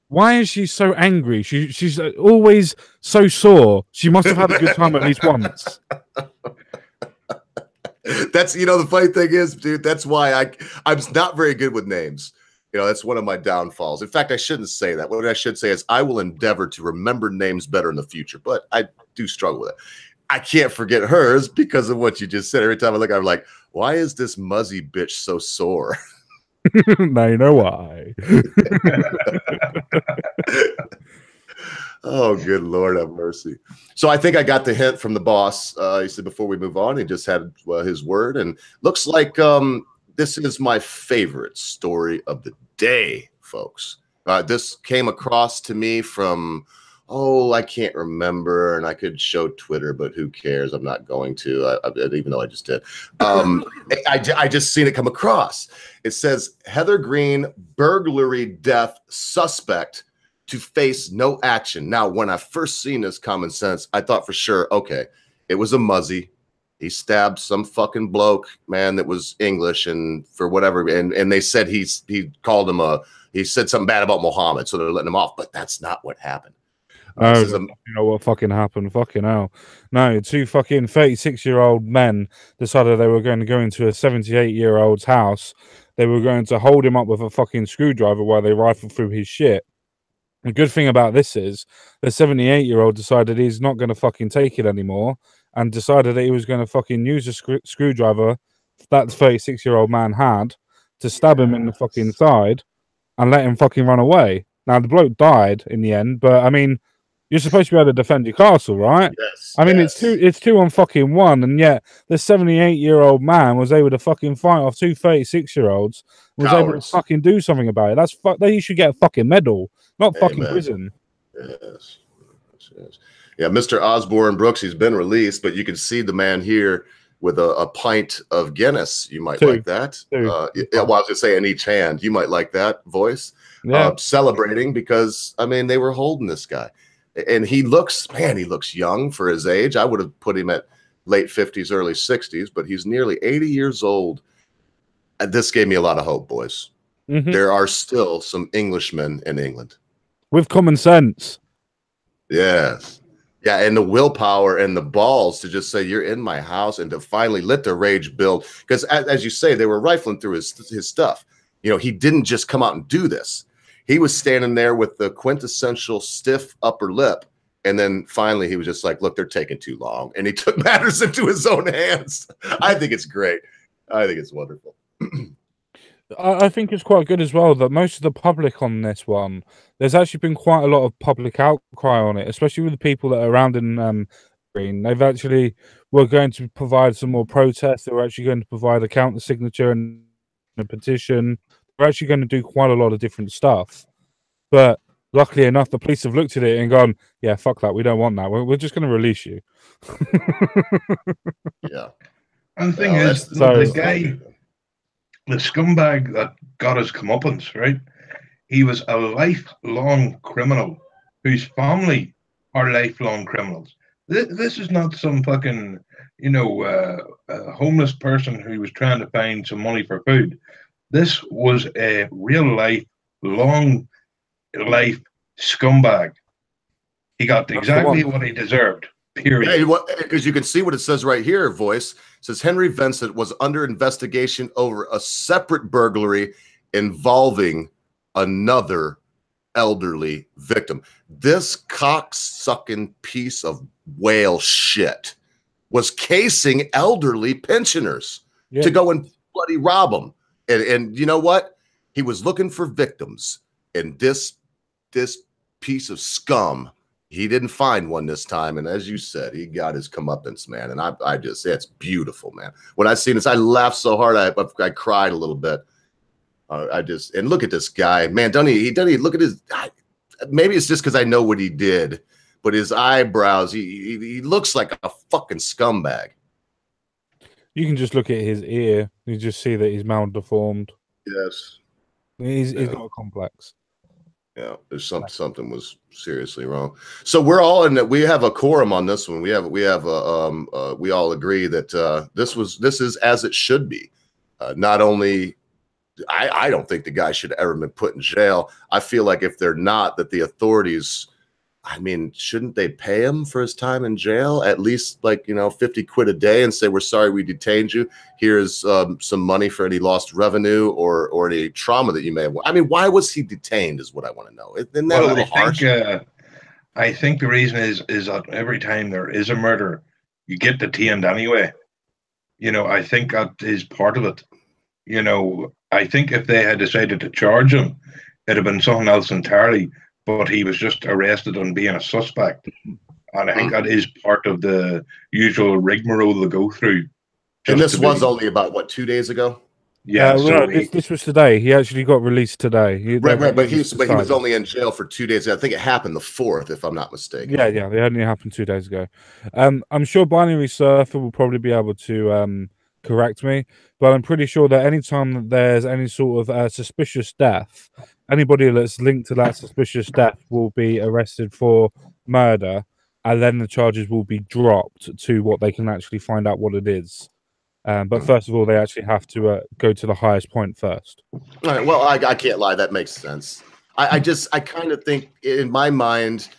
A: why is she so angry? She's always so sore. She must have had a good time at least once.
B: That's, you know, the funny thing is, dude, that's why I'm not very good with names. You know, that's one of my downfalls. In fact, I shouldn't say that. What I should say is I will endeavor to remember names better in the future, but I do struggle with it. I can't forget hers because of what you just said. Every time I look, I'm like, why is this muzzy bitch so sore?
A: Now you know why.
B: Oh, good Lord have mercy. So I think I got the hint from the boss. He said before we move on, he just had his word. And looks like this is my favorite story of the day, folks. This came across to me from, oh, I can't remember, and I could show Twitter, but who cares? I'm not going to, even though I just did. I just seen it come across. It says, Heather Green, burglary death suspect to face no action. Now, when I first seen this common sense, I thought for sure, okay, it was a muzzy. He stabbed some fucking bloke, man, that was English, and for whatever, and they said he called him he said something bad about Muhammad, so they're letting him off, but that's not what happened.
A: No, you know what fucking happened? Fucking hell. No, two fucking 36-year-old men decided they were going to go into a 78-year-old's house. They were going to hold him up with a fucking screwdriver while they rifled through his shit. The good thing about this is the 78-year-old decided he's not going to fucking take it anymore and decided that he was going to fucking use a screwdriver that 36-year-old man had to stab him in the fucking side and let him fucking run away. Now, the bloke died in the end, but I mean, you're supposed to be able to defend your castle, right?
B: Yes.
A: I mean, it's two on fucking one, and yet the 78-year-old man was able to fucking fight off two 36-year-olds, was able to fucking do something about it. That's you should get a fucking medal, not fucking prison.
B: Yes. Yeah, Mr. Osborne Brooks, he's been released, but you can see the man here with a pint of Guinness. You might like that. Well, I was gonna say in each hand. You might like that voice. Yeah. Celebrating because I mean they were holding this guy, and he looks young for his age. I would have put him at late 50s, early 60s, but he's nearly 80 years old. And this gave me a lot of hope, boys. There are still some Englishmen in England
A: with common sense.
B: Yes. Yeah, and the willpower and the balls to just say you're in my house and to finally let the rage build. Because as you say, they were rifling through his stuff. You know, he didn't just come out and do this. He was standing there with the quintessential stiff upper lip. And then finally he was just like, look, they're taking too long. And he took matters into his own hands. I think it's great. I think it's wonderful.
A: I think it's quite good as well that most of the public on this one, there's actually been quite a lot of public outcry on it, especially with the people that are around in Green. They've actually were going to provide some more protests. They were actually going to provide a counter signature and a petition. They're actually going to do quite a lot of different stuff. But luckily enough, the police have looked at it and gone, yeah, fuck that. We don't want that. We're just going to release you.
B: Yeah.
C: And the thing is, the guy, the scumbag that got his comeuppance, right? He was a lifelong criminal whose family are lifelong criminals. This is not some fucking, homeless person who was trying to find some money for food. This was a real life, long life scumbag. He got exactly what he deserved. Period.
B: Because you can see what it says right here, voice. It says Henry Vincent was under investigation over a separate burglary involving another elderly victim. This cocksucking piece of whale shit was casing elderly pensioners to go and bloody rob them. And you know what? He was looking for victims. And this piece of scum, he didn't find one this time, and as you said, he got his comeuppance, man. And I just, it's beautiful, man. When I seen this, I laughed so hard I cried a little bit. And look at this guy, man. Don't he look at his? Maybe it's just because I know what he did, but his eyebrows, he looks like a fucking scumbag.
A: You can just look at his ear. You just see that he's maldeformed.
B: Yes,
A: he's got a complex.
B: Yeah, there's something was seriously wrong. So we're all in that. We have a quorum on this one. We all agree that this is as it should be. Not only, I don't think the guy should have ever been put in jail. I feel like if they're not, that the authorities, I mean, shouldn't they pay him for his time in jail? At least 50 quid a day and say, we're sorry we detained you. Here's some money for any lost revenue or any trauma that you may have. I mean, why was he detained is what I want to know. Isn't that a little harsh?
C: I think the reason is that every time there is a murder, you get detained anyway. I think that is part of it. I think if they had decided to charge him, it'd have been something else entirely. But he was just arrested on being a suspect. And I think that is part of the usual rigmarole they go through.
B: And this was only about, 2 days ago?
C: Yeah,
A: no, this was today. He actually got released today.
B: Right. But he was only in jail for 2 days. I think it happened the 4th, if I'm not mistaken.
A: Yeah. It only happened 2 days ago. I'm sure Binary Surfer will probably be able to correct me, but I'm pretty sure that anytime that there's any sort of suspicious death, anybody that's linked to that suspicious death will be arrested for murder, and then the charges will be dropped to what they can actually find out what it is. But first of all, they actually have to go to the highest point first.
B: All right. Well, I can't lie. That makes sense. I kind of think in my mind,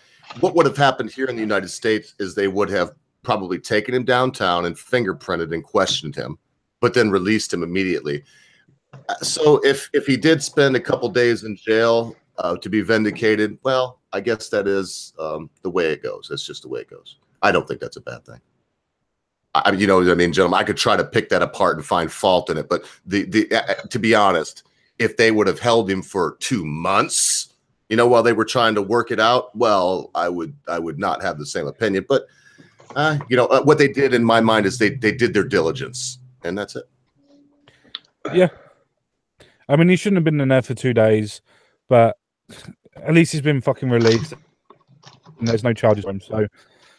B: what would have happened here in the United States is they would have probably taken him downtown and fingerprinted and questioned him, but then released him immediately. So if he did spend a couple days in jail to be vindicated, well, I guess that is the way it goes. That's just the way it goes. I don't think that's a bad thing. You know what I mean, gentlemen? I could try to pick that apart and find fault in it, but to be honest, if they would have held him for 2 months, you know, while they were trying to work it out, well, I would not have the same opinion. But you know, what they did in my mind is they did their diligence, and that's it.
A: Yeah, I mean, he shouldn't have been in there for 2 days, but at least he's been fucking released, and there's no charges for him. So.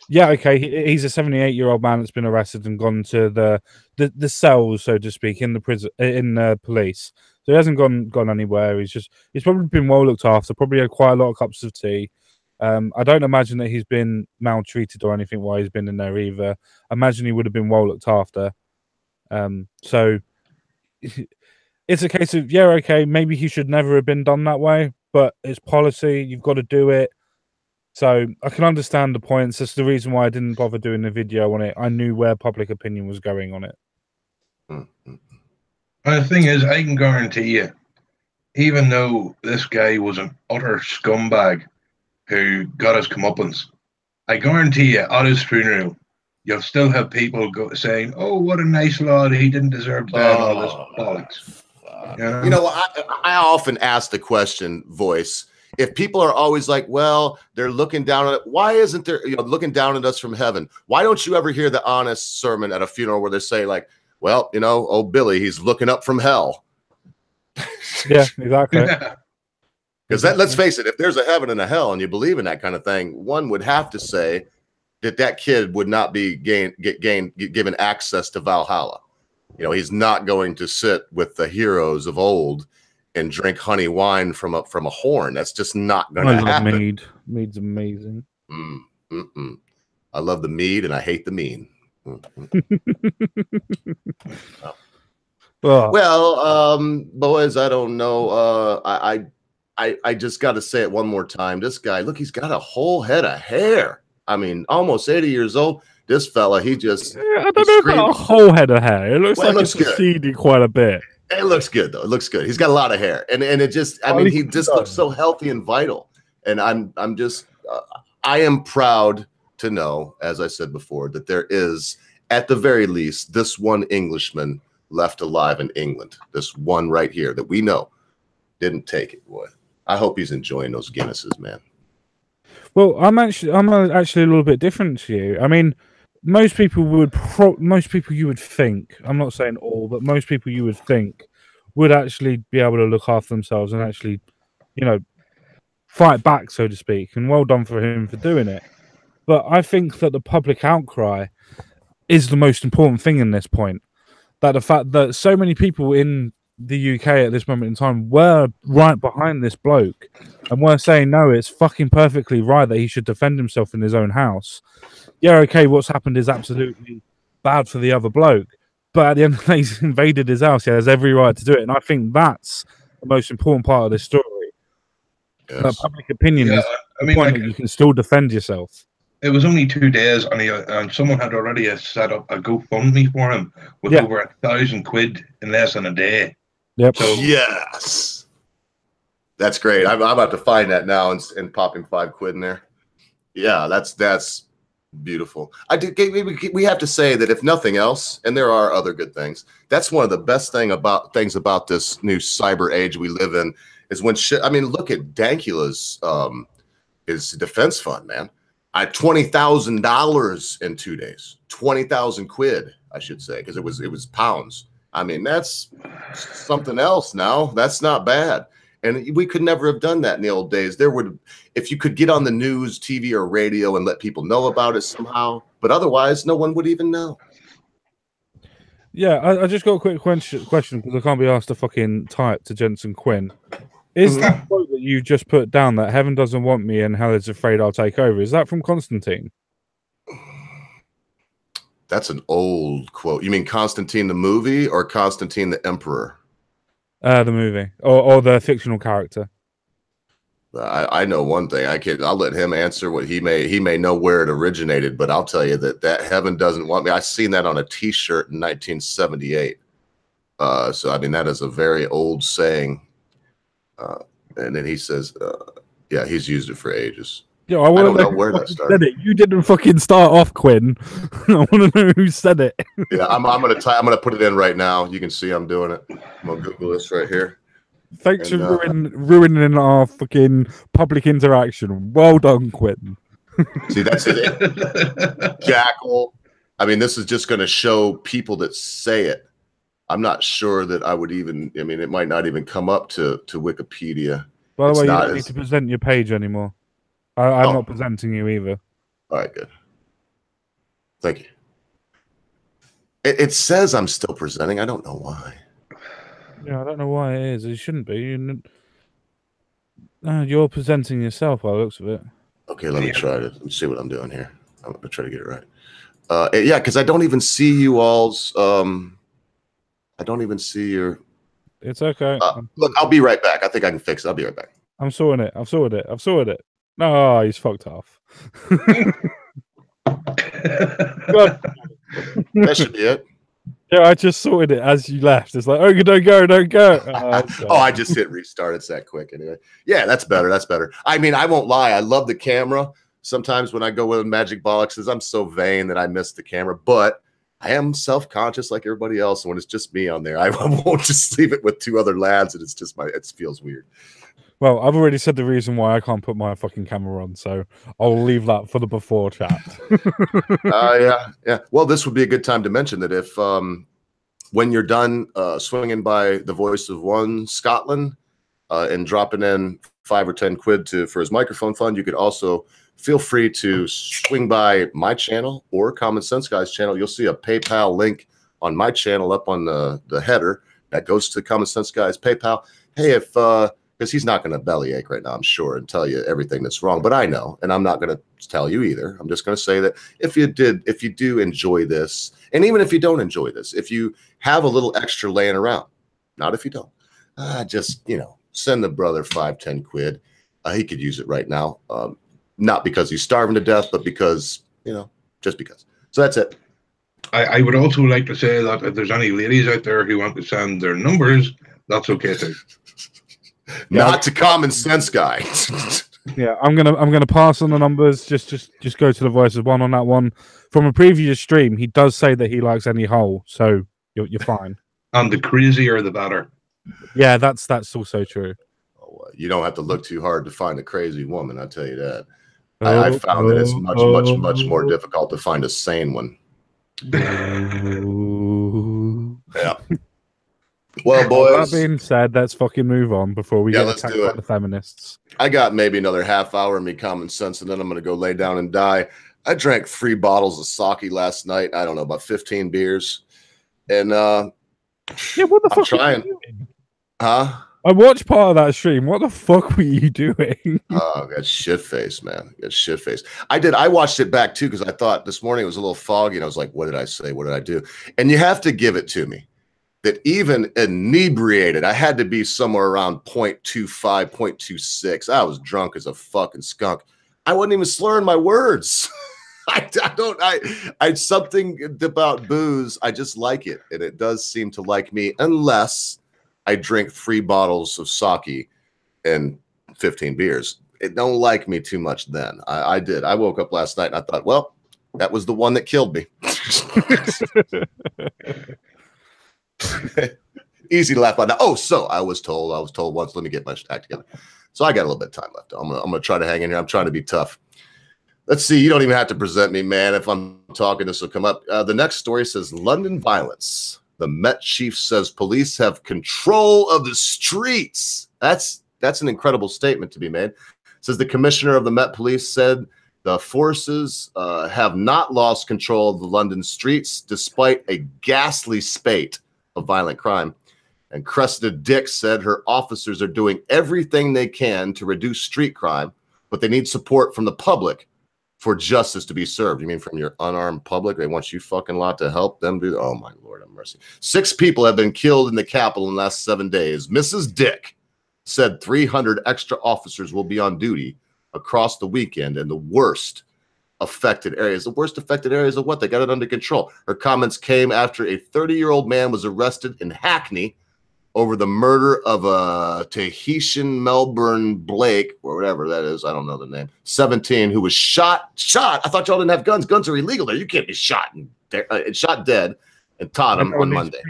A: Yeah, okay. He's a 78-year-old man that's been arrested and gone to the cells, so to speak, in the prison, in the police. So he hasn't gone anywhere. He's probably been well looked after. Probably had quite a lot of cups of tea. I don't imagine that he's been maltreated or anything while he's been in there either. I imagine he would have been well looked after. So it's a case of okay, maybe he should never have been done that way, but it's policy. You've got to do it. So I can understand the points. That's the reason why I didn't bother doing a video on it. I knew where public opinion was going on it.
C: And the thing is, I can guarantee you, even though this guy was an utter scumbag who got his comeuppance, I guarantee you, at his funeral, you'll still have people saying, "Oh, what a nice lad! He didn't deserve that." All this bollocks.
B: You know, I often ask the question, Voice. If people are always like, well, they're looking down on it, why isn't there, looking down at us from heaven? Why don't you ever hear the honest sermon at a funeral where they say, like, well, oh, Billy, he's looking up from hell?
A: Yeah, exactly.
B: Because let's face it, if there's a heaven and a hell and you believe in that kind of thing, one would have to say that kid would not be given access to Valhalla. He's not going to sit with the heroes of old and drink honey wine from a horn. That's just not going to happen.
A: Mead. Mead's amazing.
B: I love the mead and I hate the mean. Well, boys, I don't know. I just got to say it one more time. This guy, look, he's got a whole head of hair. I mean, almost 80 years old. This fella, he just...
A: I don't know about a whole head of hair. It looks like it's receding quite a bit.
B: It looks good though. It looks good. He's got a lot of hair, and it just, I mean, he just looks so healthy and vital. And I'm just, I am proud to know, as I said before, that there is, at the very least, this one Englishman left alive in England. This one right here that we know didn't take it. Boy, I hope he's enjoying those Guinnesses, man.
A: Well, I'm actually a little bit different to you. I mean, most people you would think, I'm not saying all, but most people you would think would actually be able to look after themselves and actually, fight back, so to speak. And well done for him for doing it. But I think that the public outcry is the most important thing in this point. That the fact that so many people in the UK at this moment in time were right behind this bloke and were saying, no, it's fucking perfectly right that he should defend himself in his own house. Yeah, okay, what's happened is absolutely bad for the other bloke, but at the end of the day, he's invaded his house. He has every right to do it, and I think that's the most important part of this story. Yes. Public opinion is the point that you can still defend yourself.
C: It was only 2 days, and someone had already set up a GoFundMe for him with over 1,000 quid in less than a day.
A: Yep.
B: So, yes, that's great. I'm about to find that now and pop him 5 quid in there. Yeah, that's beautiful. We have to say that if nothing else, and there are other good things, that's one of the best things about this new cyber age we live in is when shit. I mean, look at Dankula's his defense fund, man. $20,000 in 2 days. 20,000 quid, I should say, because it was pounds. I mean, that's something else now. That's not bad. And we could never have done that in the old days. If you could get on the news, TV, or radio and let people know about it somehow, but otherwise, no one would even know.
A: Yeah, I just got a quick question because I can't be asked to fucking type to Jensen Quinn. Is that quote that you just put down that heaven doesn't want me and hell is afraid I'll take over? Is that from Constantine?
B: That's an old quote. You mean Constantine the movie or Constantine the emperor?
A: The movie or the fictional character.
B: I know one thing. I'll let him answer what he may know where it originated, but I'll tell you that heaven doesn't want me. I seen that on a T-shirt in 1978. So I mean that is a very old saying. And then he says, yeah, he's used it for ages.
A: Yeah,
B: I don't know where that started.
A: Said it. You didn't fucking start off, Quinn. I want to know who said it.
B: Yeah, I'm gonna put it in right now. You can see I'm doing it. I'm gonna Google this right here.
A: Thanks for ruining our fucking public interaction. Well done, Quinn.
B: See, that's it. Jackal. I mean, this is just going to show people that say it. I'm not sure that I would even. I mean, it might not even come up to Wikipedia.
A: By the way, you don't need to present your page anymore. I'm not presenting you either.
B: All right, good. Thank you. It says I'm still presenting. I don't know why.
A: Yeah, I don't know why it is. It shouldn't be. You're presenting yourself by the looks of it.
B: Okay, let me try to see what I'm doing here. I'm going to try to get it right. Yeah, because I don't even see you all's. I don't even see your.
A: It's okay.
B: Look, I'll be right back. I think I can fix it. I'll be right back.
A: I'm sorting it. I've sorted it. No, he's fucked off.
B: That should be it.
A: Yeah, I just sorted it as you left. It's like, oh, don't go.
B: Oh, I just hit restart. It's that quick anyway. Yeah, that's better. That's better. I mean, I won't lie. I love the camera. Sometimes when I go with Magic Bollocks, I'm so vain that I miss the camera, but I am self-conscious like everybody else. And when it's just me on there, I won't just leave it with two other lads. And it feels weird.
A: Well, I've already said the reason why I can't put my fucking camera on, so I'll leave that for the before chat.
B: Yeah. Well, this would be a good time to mention that if when you're done swinging by the Voice of One Scotland and dropping in 5 or 10 quid for his microphone fund, you could also feel free to swing by my channel or Common Sense Guy's channel. You'll see a PayPal link on my channel up on the header that goes to Common Sense Guy's PayPal. Hey, because he's not going to bellyache right now, I'm sure, and tell you everything that's wrong. But I know, and I'm not going to tell you either. I'm just going to say that if you do enjoy this, and even if you don't enjoy this, if you have a little extra laying around, not if you don't, just, send the brother 5, 10 quid. He could use it right now. Not because he's starving to death, but because, just because. So that's it.
C: I would also like to say that if there's any ladies out there who want to send their numbers, that's okay too.
B: Not to Common Sense Guy.
A: Yeah, I'm gonna pass on the numbers. Just go to the Voice of One on that one. From a previous stream, he does say that he likes any hole, so you're fine.
C: And the crazier the better.
A: Yeah, that's also true.
B: Oh, you don't have to look too hard to find a crazy woman. I tell you that. I found that it's much more difficult to find a sane one. Yeah. Well, boys.
A: That being said, let's fucking move on before we get attacked by the feminists.
B: I got maybe another half hour of me common sense, and then I'm going to go lay down and die. I drank 3 bottles of sake last night. I don't know, about 15 beers. And
A: yeah, what the fuck
B: I'm trying. Huh?
A: I watched part of that stream. What the fuck were you doing?
B: Oh, got shit face, man. Got shit face. I watched it back too because I thought this morning it was a little foggy, and I was like, what did I say? What did I do? And you have to give it to me that even inebriated, I had to be somewhere around 0.25, 0.26. I was drunk as a fucking skunk. I wasn't even slurring my words. I something about booze. I just like it. And it does seem to like me unless I drink 3 bottles of sake and 15 beers. It don't like me too much then. I did. I woke up last night and I thought, well, that was the one that killed me. Easy to laugh about now. Oh, so I was told once, let me get my act together. So I got a little bit of time left. I'm gonna try to hang in here. I'm trying to be tough. Let's see. You don't even have to present me, man. If I'm talking, this will come up. The next story says London violence. The Met chief says police have control of the streets. That's an incredible statement to be made. Says the commissioner of the Met Police said the forces have not lost control of the London streets despite a ghastly spate of violent crime. And Cressida Dick said her officers are doing everything they can to reduce street crime, but they need support from the public for justice to be served. You mean from your unarmed public? They want you fucking lot to help them do. Oh my Lord have mercy. 6 people have been killed in the capital in the last 7 days. Mrs. Dick said 300 extra officers will be on duty across the weekend in the worst affected areas. The worst affected areas of what? They got it under control. Her comments came after a 30-year-old man was arrested in Hackney over the murder of a Tahitian Melbourne Blake, or whatever that is. I don't know the name. 17, who was shot. I thought y'all didn't have guns. Guns are illegal there. You can't be shot dead and taught him on Monday.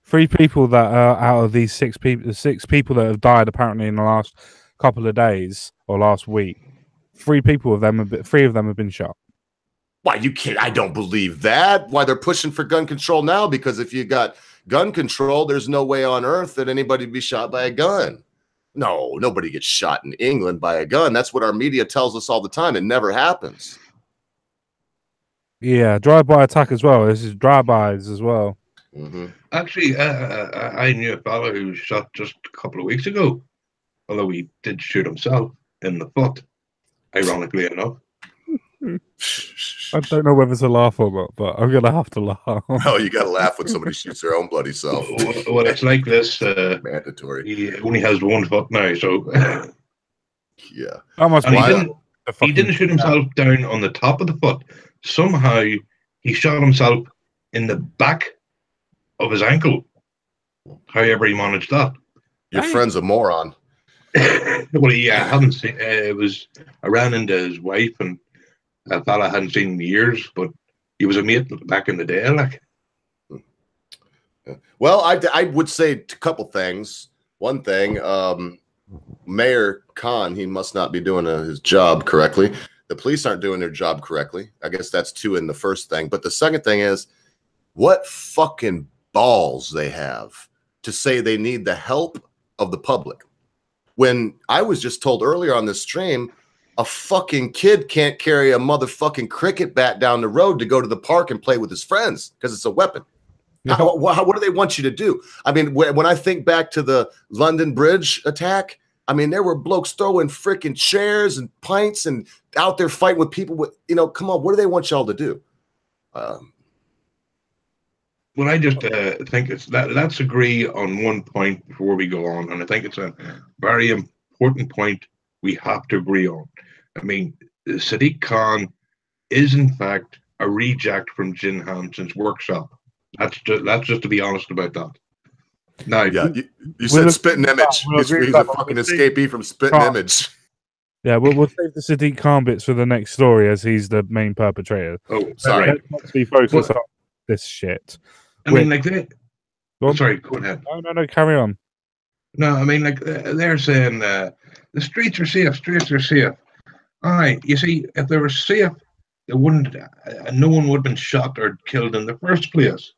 A: Three people that are out of these 6 people, the 6 people that have died apparently in the last couple of days or last week. 3 of them have been shot.
B: Why you can't? I don't believe that. Why they're pushing for gun control now? Because if you got gun control, there's no way on earth that anybody would be shot by a gun. No, nobody gets shot in England by a gun. That's what our media tells us all the time. It never happens.
A: Yeah, drive-by attack as well. This is drive-bys as well.
B: Mm-hmm.
C: Actually, I knew a fellow who was shot just a couple of weeks ago, although he did shoot himself in the foot, ironically enough.
A: I don't know whether to laugh or not, but I'm going to have to laugh.
B: Oh, you got to laugh when somebody shoots their own bloody self.
C: Well, it's like this.
B: Mandatory.
C: He only has 1 foot now, so...
B: Yeah.
C: He didn't shoot himself down on the top of the foot. Somehow, he shot himself in the back of his ankle. However he managed that.
B: Your friend's a moron.
C: Well, yeah, I haven't seen... I ran into his wife, and a fella I hadn't seen in years, but he was a mate back in the day, like.
B: Well, I would say a couple things. One thing, Mayor Khan, he must not be doing his job correctly. The police aren't doing their job correctly. I guess that's 2 in the first thing. But the second thing is, what fucking balls they have to say they need the help of the public. When I was just told earlier on this stream, a fucking kid can't carry a motherfucking cricket bat down the road to go to the park and play with his friends because it's a weapon.
A: Yeah.
B: What do they want you to do? I mean, when I think back to the London Bridge attack, I mean, there were blokes throwing freaking chairs and pints and out there fighting with people with, come on, what do they want y'all to do?
C: Well, I just think it's let's agree on one point before we go on. And I think it's a very important point we have to agree on. I mean, Sadiq Khan is in fact a reject from Jim Hanson's workshop. That's just to be honest about that. Now,
B: yeah, you said Spitting Image. He's a fucking escapee from Spitting Image.
A: Yeah, we'll save the Sadiq Khan bits for the next story as he's the main perpetrator.
C: Oh, sorry.
A: Let's be focused on this shit.
C: I mean, like sorry, go ahead.
A: No, carry on.
C: No, I mean, like they're saying the streets are safe. Streets are safe. All right, you see, if they were safe, they wouldn't. No one would have been shot or killed in the first place.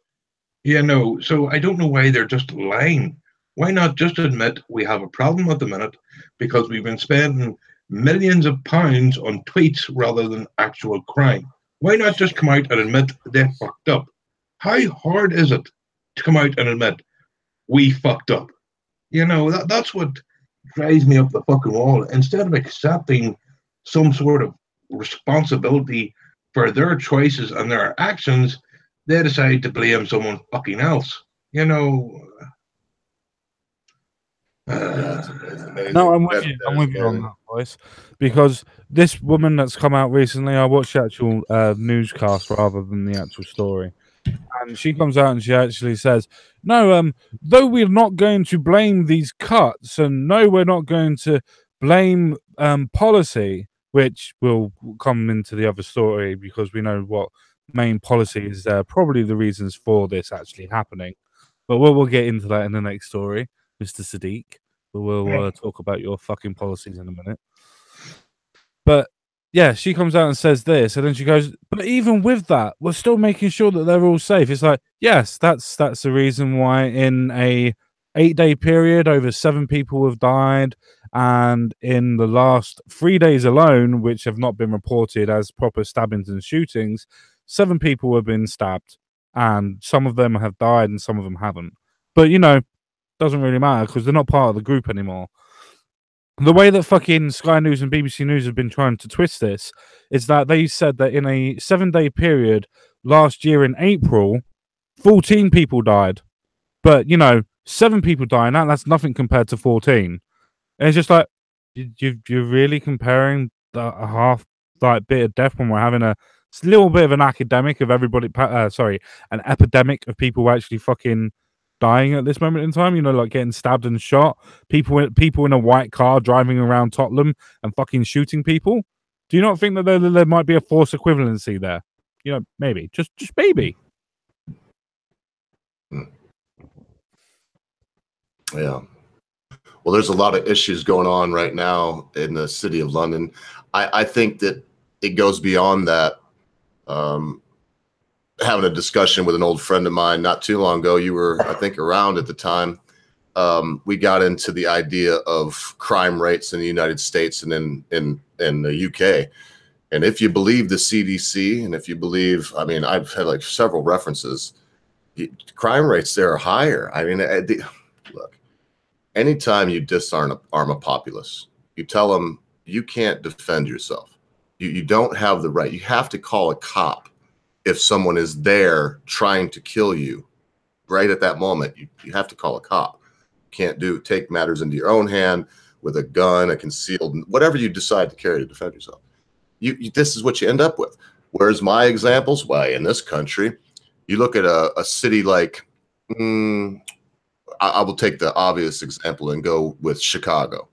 C: So I don't know why they're just lying. Why not just admit we have a problem at the minute because we've been spending millions of pounds on tweets rather than actual crime? Why not just come out and admit they fucked up? How hard is it to come out and admit we fucked up? That's what drives me up the fucking wall. Instead of accepting some sort of responsibility for their choices and their actions, they decide to blame someone fucking else.
A: No, I'm with you. I'm with you on that, boys. Because this woman that's come out recently, I watched the actual newscast rather than the actual story. And she comes out and she actually says, no, though we're not going to blame these cuts, and no, we're not going to blame policy, which will come into the other story because we know what main policy is probably the reasons for this actually happening. But we'll get into that in the next story, Mr. Sadiq. We'll talk about your fucking policies in a minute. But yeah, she comes out and says this, and then she goes, but even with that, we're still making sure that they're all safe. It's like, yes, that's the reason why in a 8-day period, over 7 people have died, and in the last 3 days alone, which have not been reported as proper stabbings and shootings, 7 people have been stabbed, and some of them have died and some of them haven't. But doesn't really matter because they're not part of the group anymore. The way that fucking Sky News and BBC News have been trying to twist this is that they said that in a 7-day period last year in April, 14 people died. But, 7 people dying, that's nothing compared to 14. And it's just like, you're really comparing a half bit of death when we're having a little bit of an academic of everybody, an epidemic of people actually fucking dying at this moment in time, like getting stabbed and shot, people in a white car driving around Tottenham and fucking shooting people. Do you not think that there might be a force equivalency there? Maybe, just maybe.
B: Yeah. Well, there's a lot of issues going on right now in the city of London. I think that it goes beyond that. Having a discussion with an old friend of mine not too long ago, you were, I think, around at the time. We got into the idea of crime rates in the United States and in the UK. And if you believe the CDC, and if you believe, I mean, I've had like several references, crime rates there are higher. I mean, look, anytime you disarm a populace, you tell them you can't defend yourself. You don't have the right. You have to call a cop if someone is there trying to kill you. Right at that moment, you have to call a cop. You can't take matters into your own hand with a gun, a concealed, whatever you decide to carry to defend yourself. This is what you end up with. Whereas my examples, why in this country, you look at a city like, I will take the obvious example and go with Chicago.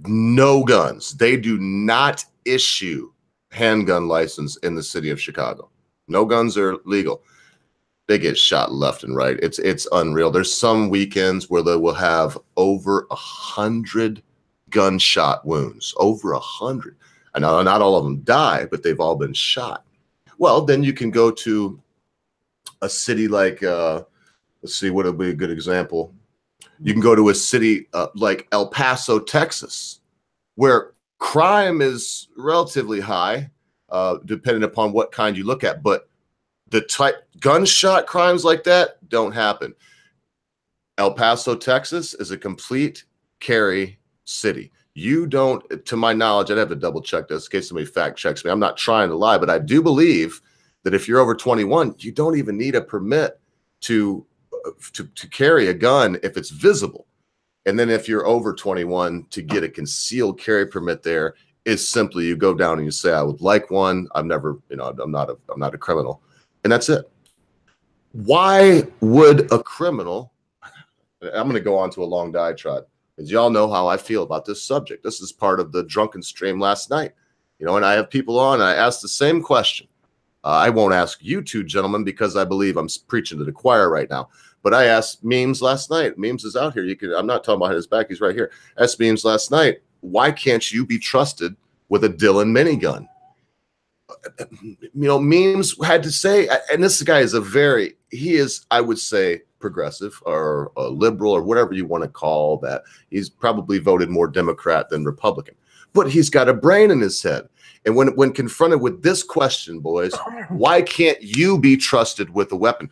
B: No guns. They do not issue handgun license in the city of Chicago. No guns are legal. They get shot left and right. It's unreal. There's some weekends where they will have over 100 gunshot wounds. Over 100. I know not all of them die, but they've all been shot. Well, then you can go to a city like, let's see, what would be a good example? You can go to a city like El Paso, Texas, where crime is relatively high, depending upon what kind you look at. But the type gunshot crimes like that don't happen. El Paso, Texas is a complete carry city. You don't, to my knowledge, I'd have to double check this in case somebody fact checks me. I'm not trying to lie, but I do believe that if you're over 21, you don't even need a permit to carry a gun if it's visible. And then if you're over 21, to get a concealed carry permit there is simply you go down and you say, I would like one. I've never, I'm not a criminal. And that's it. Why would a criminal, I'm going to go on to a long diatribe, because y'all know how I feel about this subject. This is part of the drunken stream last night, and I have people on, and I asked the same question. I won't ask you two gentlemen because I believe I'm preaching to the choir right now. But I asked Memes last night. Memes is out here. I'm not talking about his back. He's right here. I asked Memes last night, why can't you be trusted with a Dillon minigun? Memes had to say, and this guy is he is, I would say, progressive or a liberal or whatever you want to call that. He's probably voted more Democrat than Republican, but he's got a brain in his head. And when confronted with this question, boys, why can't you be trusted with a weapon?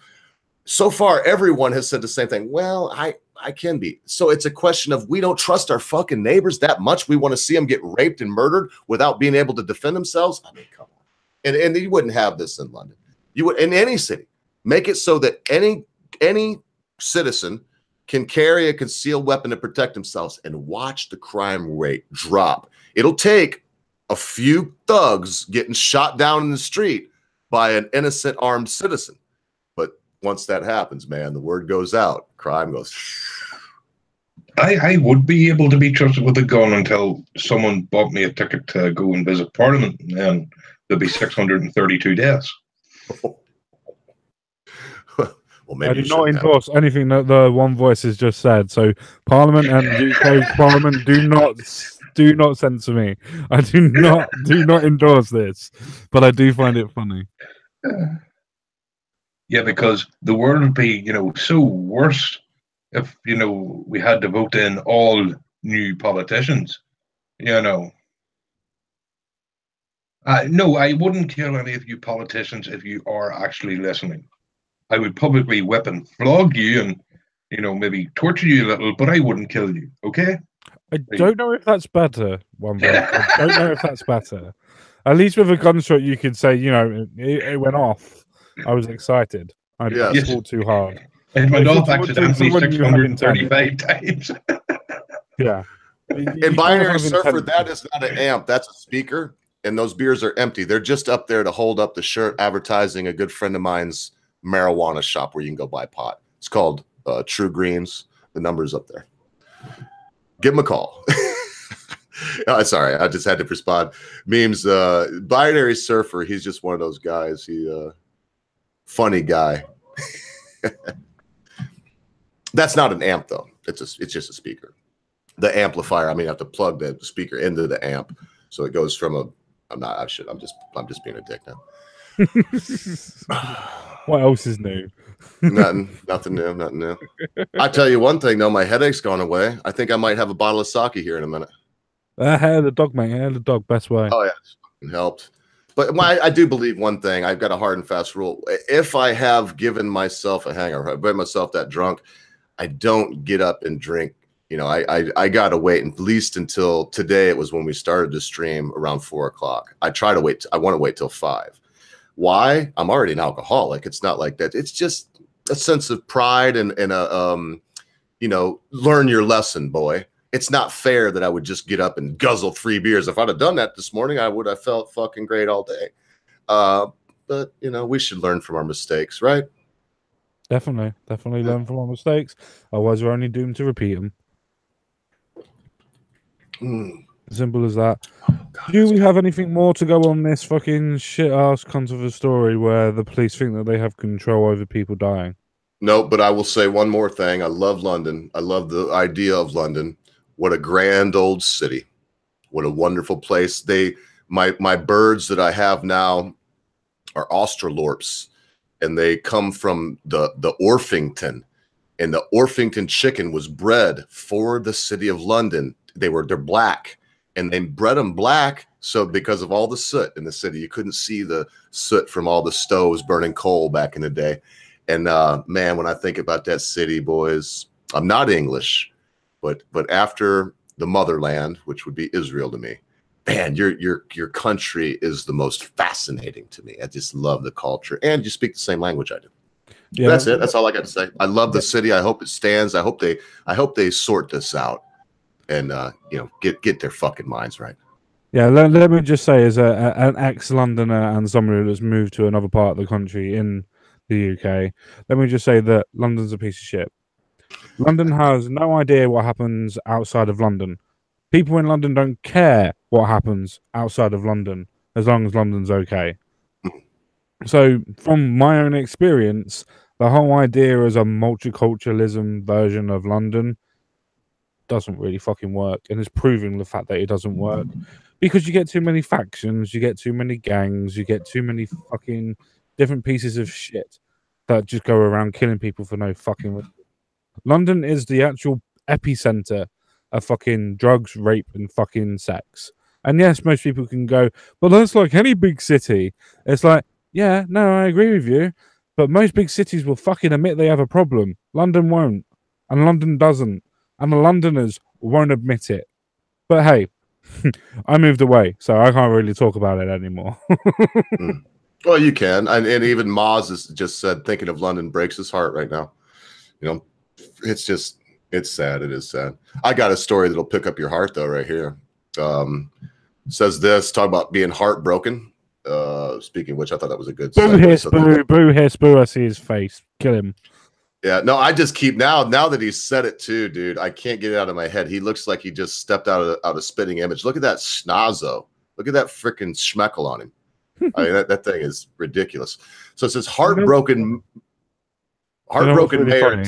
B: So far, everyone has said the same thing. Well, I can be. So it's a question of we don't trust our fucking neighbors that much. We want to see them get raped and murdered without being able to defend themselves. I mean, come on. And you wouldn't have this in London. You would in any city. Make it so that any citizen can carry a concealed weapon to protect themselves and watch the crime rate drop. It'll take a few thugs getting shot down in the street by an innocent armed citizen. But once that happens, man, the word goes out. Crime goes.
C: I would be able to be trusted with a gun until someone bought me a ticket to go and visit Parliament, and there'd be 632 deaths.
B: Well, maybe
A: I do not endorse anything that the One Voice has just said. So Parliament and UK Parliament do not Do not censor me. I do not endorse this, but I do find it funny.
C: Yeah, because the world would be, so worse if, we had to vote in all new politicians, No, I wouldn't kill any of you politicians if you are actually listening. I would publicly whip and flog you and, maybe torture you a little, but I wouldn't kill you, okay?
A: I don't know if that's better, one vote. I don't know if that's better. At least with a gunshot, you could say, it went off. I was excited. I swore too hard.
C: It went off accidentally 635 times.
A: Yeah.
B: In Binary Surfer, that is not an amp. That's a speaker, and those beers are empty. They're just up there to hold up the shirt advertising a good friend of mine's marijuana shop where you can go buy pot. It's called True Greens. The number's up there. Give him a call. Sorry, I just had to respond. Memes, Binary Surfer, he's just one of those guys. He funny guy. That's not an amp though. It's just a speaker. The amplifier, I have to plug the speaker into the amp. So it goes from I'm just being a dick now.
A: What else is new?
B: Nothing new. I tell you one thing though, my headache's gone away. I think I might have a bottle of sake here in a minute.
A: Hair of the dog, mate. Hair of the dog, best way.
B: Oh yeah, it helped. But I do believe one thing. I've got a hard and fast rule. If I have given myself a hangover, I've made myself that drunk, I don't get up and drink. I gotta wait at least until today. It was when we started to stream around 4 o'clock. I try to wait. I want to wait till 5. Why? I'm already an alcoholic. It's not like that. It's just a sense of pride and learn your lesson, boy. It's not fair that I would just get up and guzzle 3 beers. If I'd have done that this morning, I would have felt fucking great all day. But we should learn from our mistakes, right?
A: Definitely learn from our mistakes. Otherwise, we're only doomed to repeat them. Simple as that. Do we have anything more to go on this fucking shit ass cunt of a story where the police think that they have control over people dying?
B: No, but I will say one more thing. I love London. I love the idea of London. What a grand old city. What a wonderful place. My birds that I have now are Australorps, and they come from the Orpington, and the Orpington chicken was bred for the city of London. They're black, and they bred them black so because of all the soot in the city. You couldn't see the soot from all the stoves burning coal back in the day. And man, when I think about that city, boys, I'm not English, but after the motherland, which would be Israel to me, man, your country is the most fascinating to me. I just love the culture, and you speak the same language I do. Yeah, that's it. That's all I got to say. I love the city. I hope it stands. I hope they sort this out and get their fucking minds right.
A: Yeah, let me just say, as an ex-Londoner and somebody who's moved to another part of the country in the UK, let me just say that London's a piece of shit. London has no idea what happens outside of London. People in London don't care what happens outside of London as long as London's okay. So from my own experience, the whole idea as a multiculturalism version of London doesn't really fucking work, and it's proving the fact that it doesn't work because you get too many factions, you get too many gangs, you get too many fucking different pieces of shit that just go around killing people for no fucking reason. London is the actual epicenter of fucking drugs, rape, and fucking sex. And yes, most people can go, but that's like any big city. It's like, yeah, no, I agree with you, but most big cities will fucking admit they have a problem. London won't, and London doesn't, and the Londoners won't admit it. But hey, I moved away, so I can't really talk about it anymore.
B: Well, you can, and even Moz has just said, thinking of London breaks his heart right now. It's sad. It is sad. I got a story that'll pick up your heart though, right here. Says this, talk about being heartbroken. Speaking of which, I thought that was a good
A: boo hiss, boo hiss, boo. I see his face. Kill him.
B: Yeah, no, I just keep now that he's said it too, dude. I can't get it out of my head. He looks like he just stepped out of spitting image. Look at that schnozo. Look at that freaking schmeckle on him. I mean, that thing is ridiculous. So it says heartbroken mayor.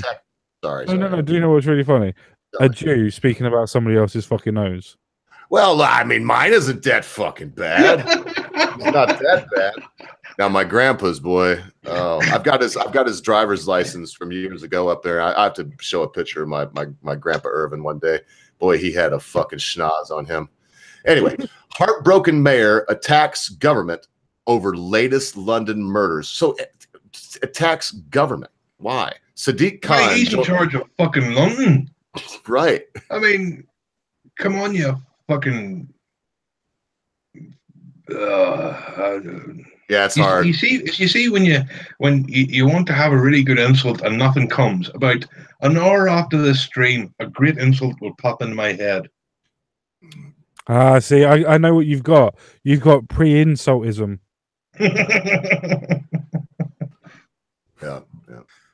A: Sorry. No. Do you know what's really funny? A Jew speaking about somebody else's fucking nose.
B: Well, I mean, mine isn't that fucking bad. It's not that bad. Now my grandpa's boy, I've got his driver's license from years ago up there. I have to show a picture of my grandpa Irvin one day. Boy, he had a fucking schnoz on him. Anyway, heartbroken mayor attacks government over latest London murders. So attacks government. Why? Sadiq Khan.
C: Why, he's in charge of fucking London.
B: Right.
C: I mean, come on, you fucking.
B: Yeah, it's hard.
C: You see, when you want to have a really good insult and nothing comes, about an hour after this stream, a great insult will pop into my head.
A: See, I know what you've got. You've got pre-insultism.
B: Yeah.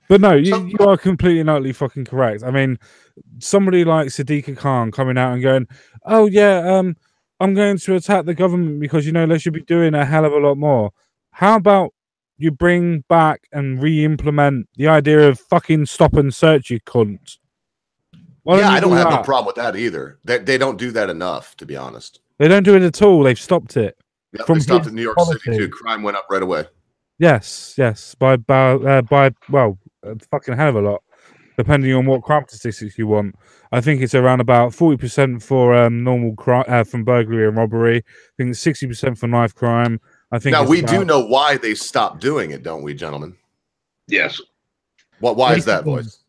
A: But no, you are completely and utterly fucking correct. I mean, somebody like Sadiq Khan coming out and going, "Oh yeah, I'm going to attack the government because they should be doing a hell of a lot more." How about you bring back and re-implement the idea of fucking stop and search, you cunt?
B: Yeah, I don't have no problem with that either. They don't do that enough, to be honest.
A: They don't do it at all. They've stopped it.
B: Yep, they stopped in New York City too. Crime went up right away.
A: Yes, by fucking hell of a lot, depending on what crime statistics you want. I think it's around about 40% for normal crime, from burglary and robbery. I think it's 60% for knife crime. I think
B: now we do know why they stopped doing it, don't we, gentlemen?
C: Yes.
B: Why is that, voice?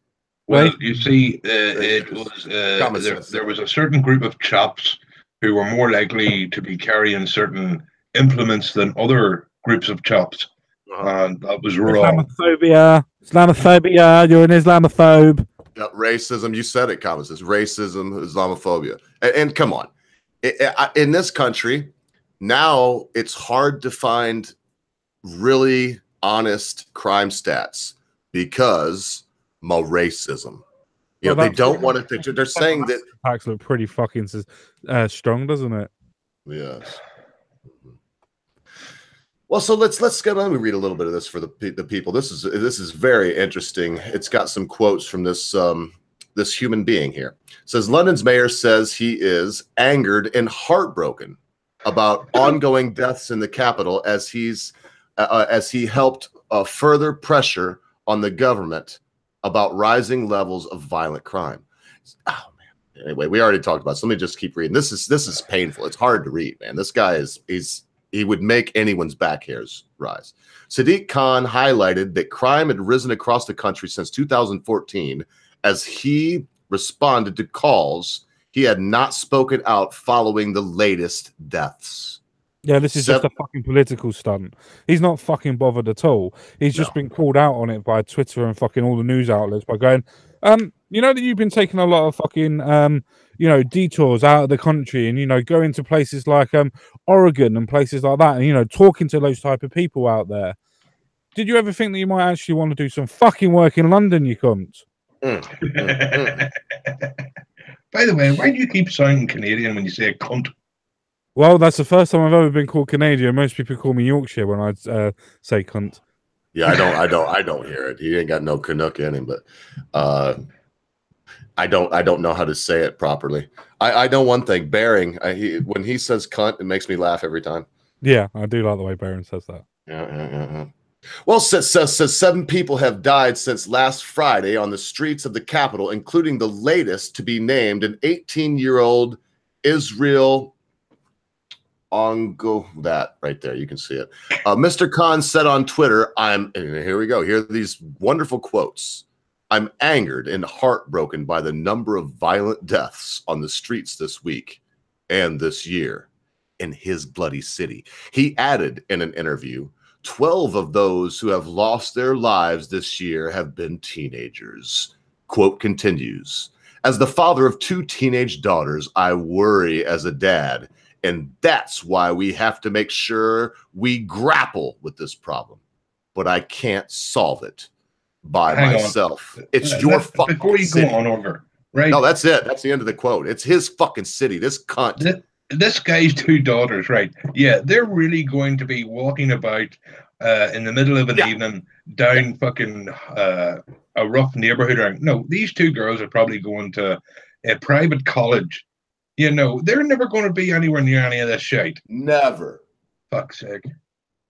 C: Well, you see, it was there was a certain group of chaps who were more likely to be carrying certain implements than other groups of chaps. And that was wrong.
A: Islamophobia. You're an Islamophobe.
B: Yeah, racism. You said it, Thomas. It's racism, Islamophobia. And come on. In this country, now it's hard to find really honest crime stats because more racism. They don't want to. They're saying that
A: attacks look pretty fucking strong, doesn't it?
B: Yes. Well, so let's go. Let me read a little bit of this for the people. This is very interesting. It's got some quotes from this this human being here. It says London's mayor says he is angered and heartbroken about ongoing deaths in the capital as he helped further pressure on the government about rising levels of violent crime. Oh man. Anyway, we already talked about it, so let me just keep reading. This is painful. It's hard to read, man. This guy he would make anyone's back hairs rise. Sadiq Khan highlighted that crime had risen across the country since 2014 as he responded to calls he had not spoken out following the latest deaths.
A: Yeah, this is just a fucking political stunt. He's not fucking bothered at all. He's just been called out on it by Twitter and fucking all the news outlets by going, you know that you've been taking a lot of fucking, detours out of the country and, going to places like Oregon and places like that and, talking to those type of people out there. Did you ever think that you might actually want to do some fucking work in London, you cunt?
C: By the way, why do you keep sounding Canadian when you say cunt?
A: Well, that's the first time I've ever been called Canadian. Most people call me Yorkshire when I say cunt.
B: Yeah, I don't hear it. He ain't got no Canuck in him, but I don't know how to say it properly. I know one thing. Baring, when he says cunt, it makes me laugh every time.
A: Yeah, I do like the way Baring says that.
B: Yeah. Well, says 7 people have died since last Friday on the streets of the capital, including the latest to be named, an 18-year-old Israel. Ongo, that right there, you can see it. Mr. Khan said on Twitter, here we go. Here are these wonderful quotes. I'm angered and heartbroken by the number of violent deaths on the streets this week and this year in his bloody city. He added in an interview, 12 of those who have lost their lives this year have been teenagers. Quote continues, as the father of 2 teenage daughters, I worry as a dad. And that's why we have to make sure we grapple with this problem. But I can't solve it by myself. It's your fucking
C: before you
B: city.
C: Go on over, right?
B: No, that's it. That's the end of the quote. It's his fucking city. This cunt.
C: This guy's 2 daughters, right? Yeah, they're really going to be walking about in the middle of an evening down fucking a rough neighborhood. No, these 2 girls are probably going to a private college You know, they're never going to be anywhere near any of this shit.
B: Never.
C: Fuck's sake.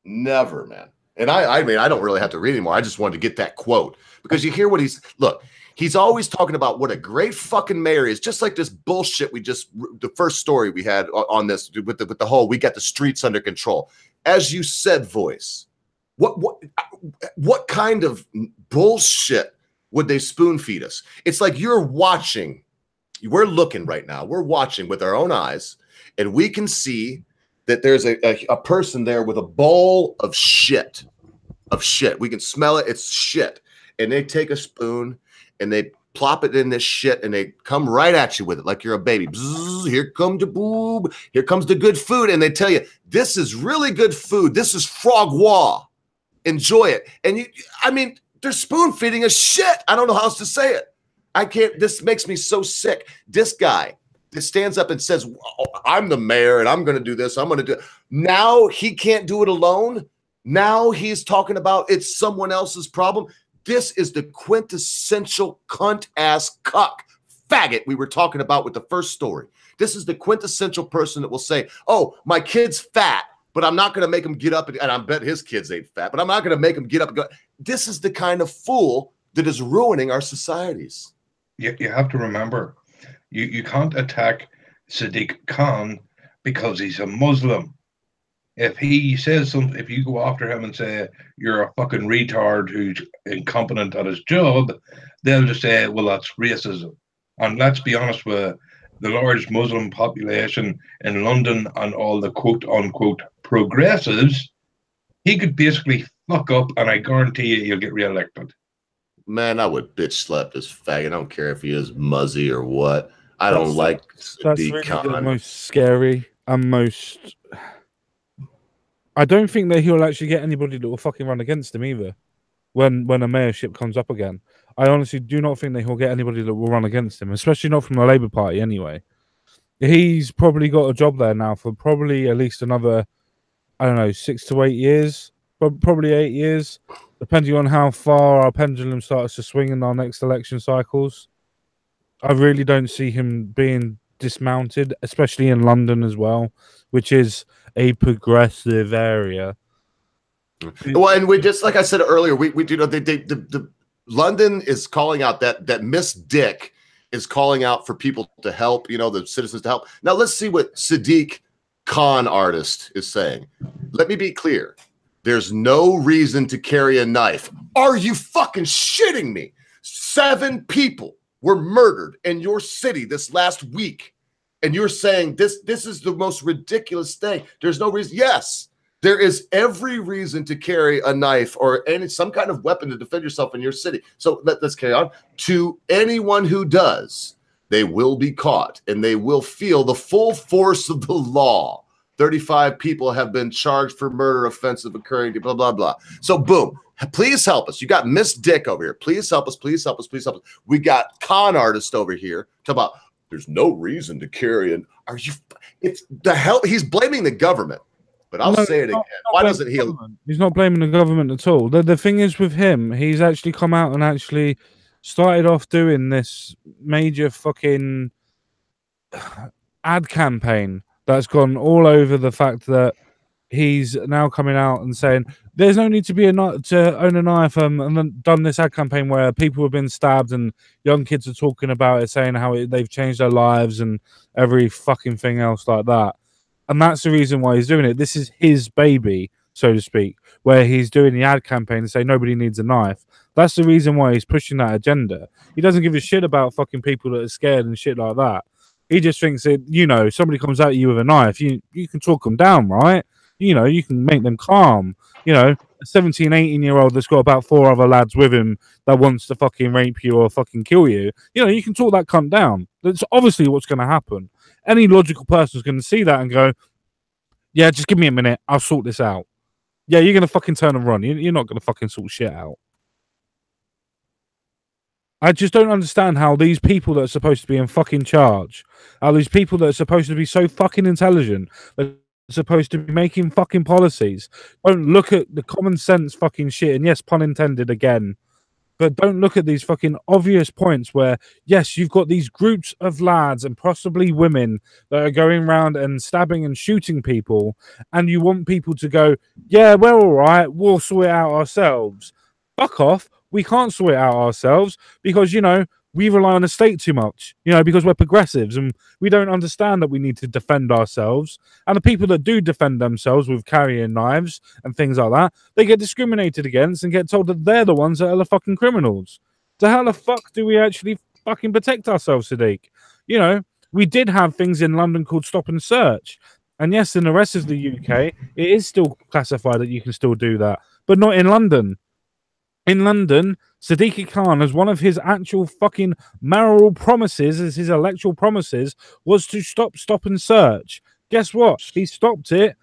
B: Never, man. And I mean, I don't really have to read anymore. I just wanted to get that quote because you hear what he's always talking about what a great fucking mayor is, just like this bullshit the first story we had on this with the whole, we got the streets under control. As you said, voice, what kind of bullshit would they spoon feed us? It's like we're looking right now, we're watching with our own eyes, and we can see that there's a person there with a bowl of shit. We can smell it. It's shit. And they take a spoon and they plop it in this shit and they come right at you with it like you're a baby. Bzzz, here comes the boob. Here comes the good food. And they tell you, this is really good food. This is frogwa. Enjoy it. And they're spoon feeding us shit. I don't know how else to say it. This makes me so sick. This guy that stands up and says, oh, I'm the mayor and I'm going to do this. I'm going to do it. Now he can't do it alone. Now he's talking about it's someone else's problem. This is the quintessential cunt ass cuck faggot we were talking about with the first story. This is the quintessential person that will say, oh, my kid's fat, but I'm not going to make him get up. And I bet his kids ain't fat, but I'm not going to make him get up and go. This is the kind of fool that is ruining our societies.
C: You have to remember, you can't attack Sadiq Khan because he's a Muslim. If he says something, if you go after him and say you're a fucking retard who's incompetent at his job, they'll just say, well, that's racism. And let's be honest with the large Muslim population in London and all the quote unquote progressives, he could basically fuck up and I guarantee you he'll get reelected.
B: Man, I would bitch slap this faggot. I don't care if he is muzzy or what. I don't like
A: that's really the most scary and most. I don't think that he'll actually get anybody that will fucking run against him either. When a mayorship comes up again, I honestly do not think that he'll get anybody that will run against him, especially not from the Labour Party anyway. He's probably got a job there now for probably at least another, I don't know, 6 to 8 years, probably 8 years, depending on how far our pendulum starts to swing in our next election cycles. I really don't see him being dismounted, especially in London as well, which is a progressive area.
B: Well, and we just, like I said earlier, we do know the London is calling out that Miss Dick is calling out for people to help, the citizens to help. Now let's see what Sadiq Khan artist is saying. Let me be clear. There's no reason to carry a knife. Are you fucking shitting me? 7 people were murdered in your city this last week. And you're saying this is the most ridiculous thing. There's no reason. Yes, there is every reason to carry a knife or some kind of weapon to defend yourself in your city. So let's carry on. To anyone who does, they will be caught and they will feel the full force of the law. 35 people have been charged for murder offensive occurring, blah, blah, blah. So boom, please help us. You got Miss Dick over here. Please help us. Please help us. Please help us. We got con artist over here. Talk about there's no reason to carry an. Are you? It's the hell. He's blaming the government. But I'll say it again. Why doesn't he?
A: He's not blaming the government at all. The thing is with him, he's actually come out and actually started off doing this major fucking ad campaign that's gone all over the fact that he's now coming out and saying there's no need to be to own a knife, and then done this ad campaign where people have been stabbed and young kids are talking about it, saying how they've changed their lives and every fucking thing else like that. And that's the reason why he's doing it. This is his baby, so to speak, where he's doing the ad campaign and say nobody needs a knife. That's the reason why he's pushing that agenda. He doesn't give a shit about fucking people that are scared and shit like that. He just thinks that, somebody comes at you with a knife, you can talk them down, right? You can make them calm. A 17, 18-year-old that's got about 4 other lads with him that wants to fucking rape you or fucking kill you, you can talk that cunt down. That's obviously what's going to happen. Any logical person is going to see that and go, yeah, just give me a minute. I'll sort this out. Yeah, you're going to fucking turn and run. You're not going to fucking sort shit out. I just don't understand how these people that are supposed to be in fucking charge, how these people that are supposed to be so fucking intelligent, that are supposed to be making fucking policies, don't look at the common sense fucking shit. And yes, pun intended again. But don't look at these fucking obvious points where, yes, you've got these groups of lads and possibly women that are going around and stabbing and shooting people, and you want people to go, yeah, we're all right, we'll sort it out ourselves. Fuck off. We can't sort it out ourselves because, you know, we rely on the state too much, you know, because we're progressives and we don't understand that we need to defend ourselves. And the people that do defend themselves with carrying knives and things like that, they get discriminated against and get told that they're the ones that are the fucking criminals. So how the fuck do we actually fucking protect ourselves, Sadiq? You know, we did have things in London called stop and search. And yes, in the rest of the UK, it is still classified that you can still do that, but not in London. In London, Sadiq Khan, as one of his actual fucking mayoral promises, as his electoral promises, was to stop and search. Guess what? He stopped it.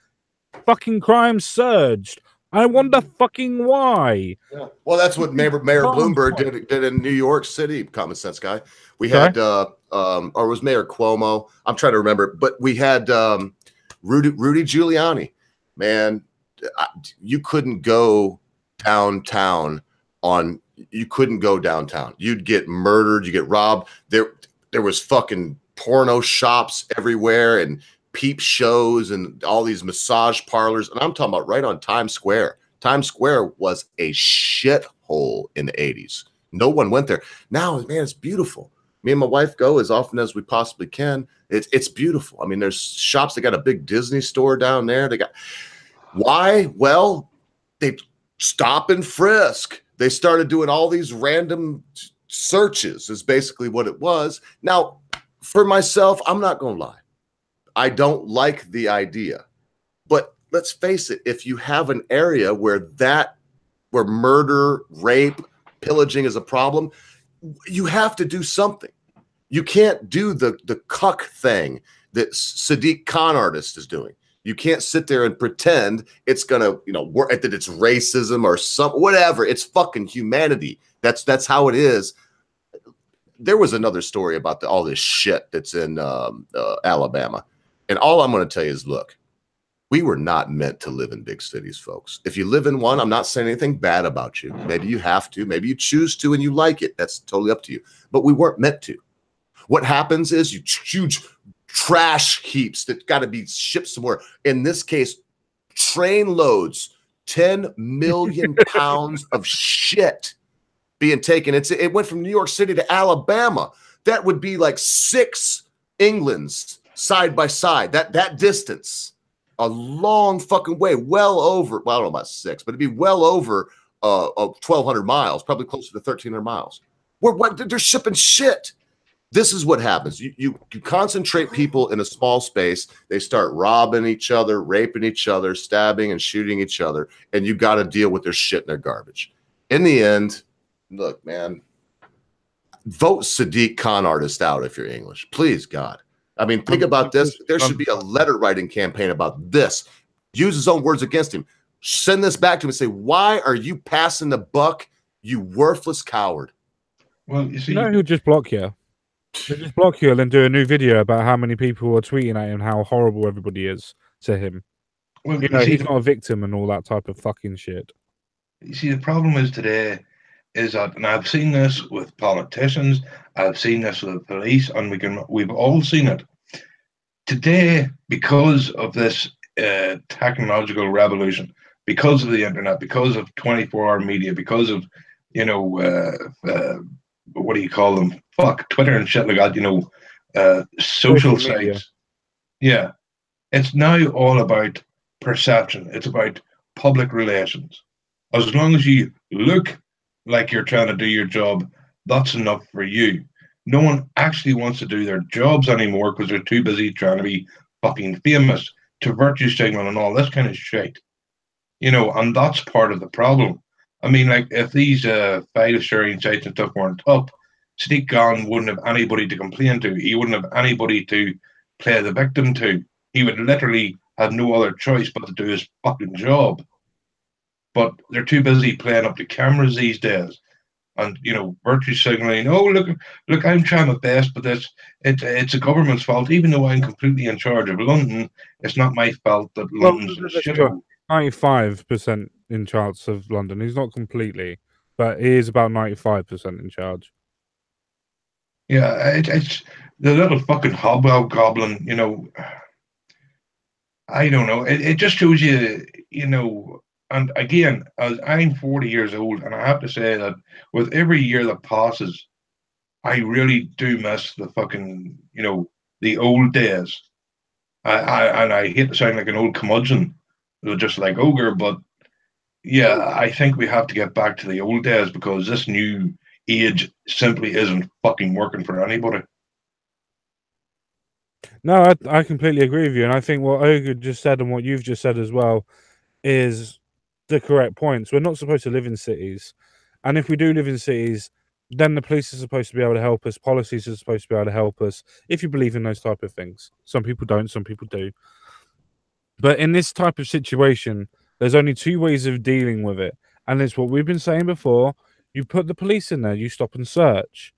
A: Fucking crime surged. I wonder fucking why.
B: Yeah. Well, that's what Mayor Bloomberg did in New York City. Common sense guy. We had, or it was Mayor Cuomo. I'm trying to remember, but we had Rudy Giuliani. Man, you couldn't go downtown. You couldn't go downtown. You'd get murdered. You get robbed. There was fucking porno shops everywhere and peep shows and all these massage parlors. And I'm talking about right on Times Square. Times Square was a shithole in the 80s. No one went there. Now, man, it's beautiful. Me and my wife go as often as we possibly can. It's beautiful. I mean, there's shops that got a big Disney store down there. Why? Well, they stop and frisk. They started doing all these random searches is basically what it was. Now, for myself, I'm not going to lie. I don't like the idea. But let's face it, if you have an area where murder, rape, pillaging is a problem, you have to do something. You can't do the cuck thing that Sadiq Khan artist is doing. You can't sit there and pretend it's gonna, work, that it's racism or whatever. It's fucking humanity. That's how it is. There was another story about all this shit that's in Alabama, and all I'm going to tell you is, look, we were not meant to live in big cities, folks. If you live in one, I'm not saying anything bad about you. Maybe you have to. Maybe you choose to, and you like it. That's totally up to you. But we weren't meant to. What happens is huge trash heaps that got to be shipped somewhere. In this case, train loads, 10 million pounds of shit being taken. It went from New York City to Alabama. That would be like 6 Englands side by side. That distance, a long fucking way, well over. Well, I don't know about 6, but it'd be well over 1,200 miles, probably closer to 1,300 miles. They're shipping shit. This is what happens. You concentrate people in a small space. They start robbing each other, raping each other, stabbing and shooting each other, and you got to deal with their shit and their garbage. In the end, look, man, vote Sadiq Khan artist out if you're English. Please, God. I mean, think about this. There should be a letter writing campaign about this. Use his own words against him. Send this back to him and say, why are you passing the buck, you worthless coward?
C: Well, you see,
A: who'll just block you? They just block you and then do a new video about how many people are tweeting at him and how horrible everybody is to him.
C: Well,
A: he's not a victim and all that type of fucking shit.
C: You see, the problem is today is that, and I've seen this with politicians, I've seen this with police, and we've all seen it. Today, because of this technological revolution, because of the internet, because of 24-hour media, because of, what do you call them? Fuck, Twitter and shit like that, social sites. Yeah. It's now all about perception. It's about public relations. As long as you look like you're trying to do your job, that's enough for you. No one actually wants to do their jobs anymore because they're too busy trying to be fucking famous, to virtue signal and all this kind of shit. And that's part of the problem. I mean, like, if these file sharing sites and stuff weren't up, Sadiq Khan wouldn't have anybody to complain to. He wouldn't have anybody to play the victim to. He would literally have no other choice but to do his fucking job. But they're too busy playing up the cameras these days. And, virtue signaling, oh, look, I'm trying my best, but it's the government's fault. Even though I'm completely in charge of London, it's not my fault that London's a shithole.
A: 95% in charge of London. He's not completely. but he is about 95% in charge.
C: Yeah, it's the little fucking hobgoblin, you know. I don't know. It just shows you, you know, and again, as I'm 40 years old, and I have to say that with every year that passes, I really do miss the fucking, you know, the old days. And I hate to sound like an old curmudgeon, just like ogre, but yeah, I think we have to get back to the old days because this new age simply isn't fucking working for anybody.
A: No, I completely agree with you, and I think what Ogre just said and what you've just said as well is the correct points. We're not supposed to live in cities, and if we do live in cities, then the police are supposed to be able to help us. Policies are supposed to be able to help us. If you believe in those type of things, some people don't, some people do. But in this type of situation, there's only two ways of dealing with it, and it's what we've been saying before. You put the police in there, you stop and search.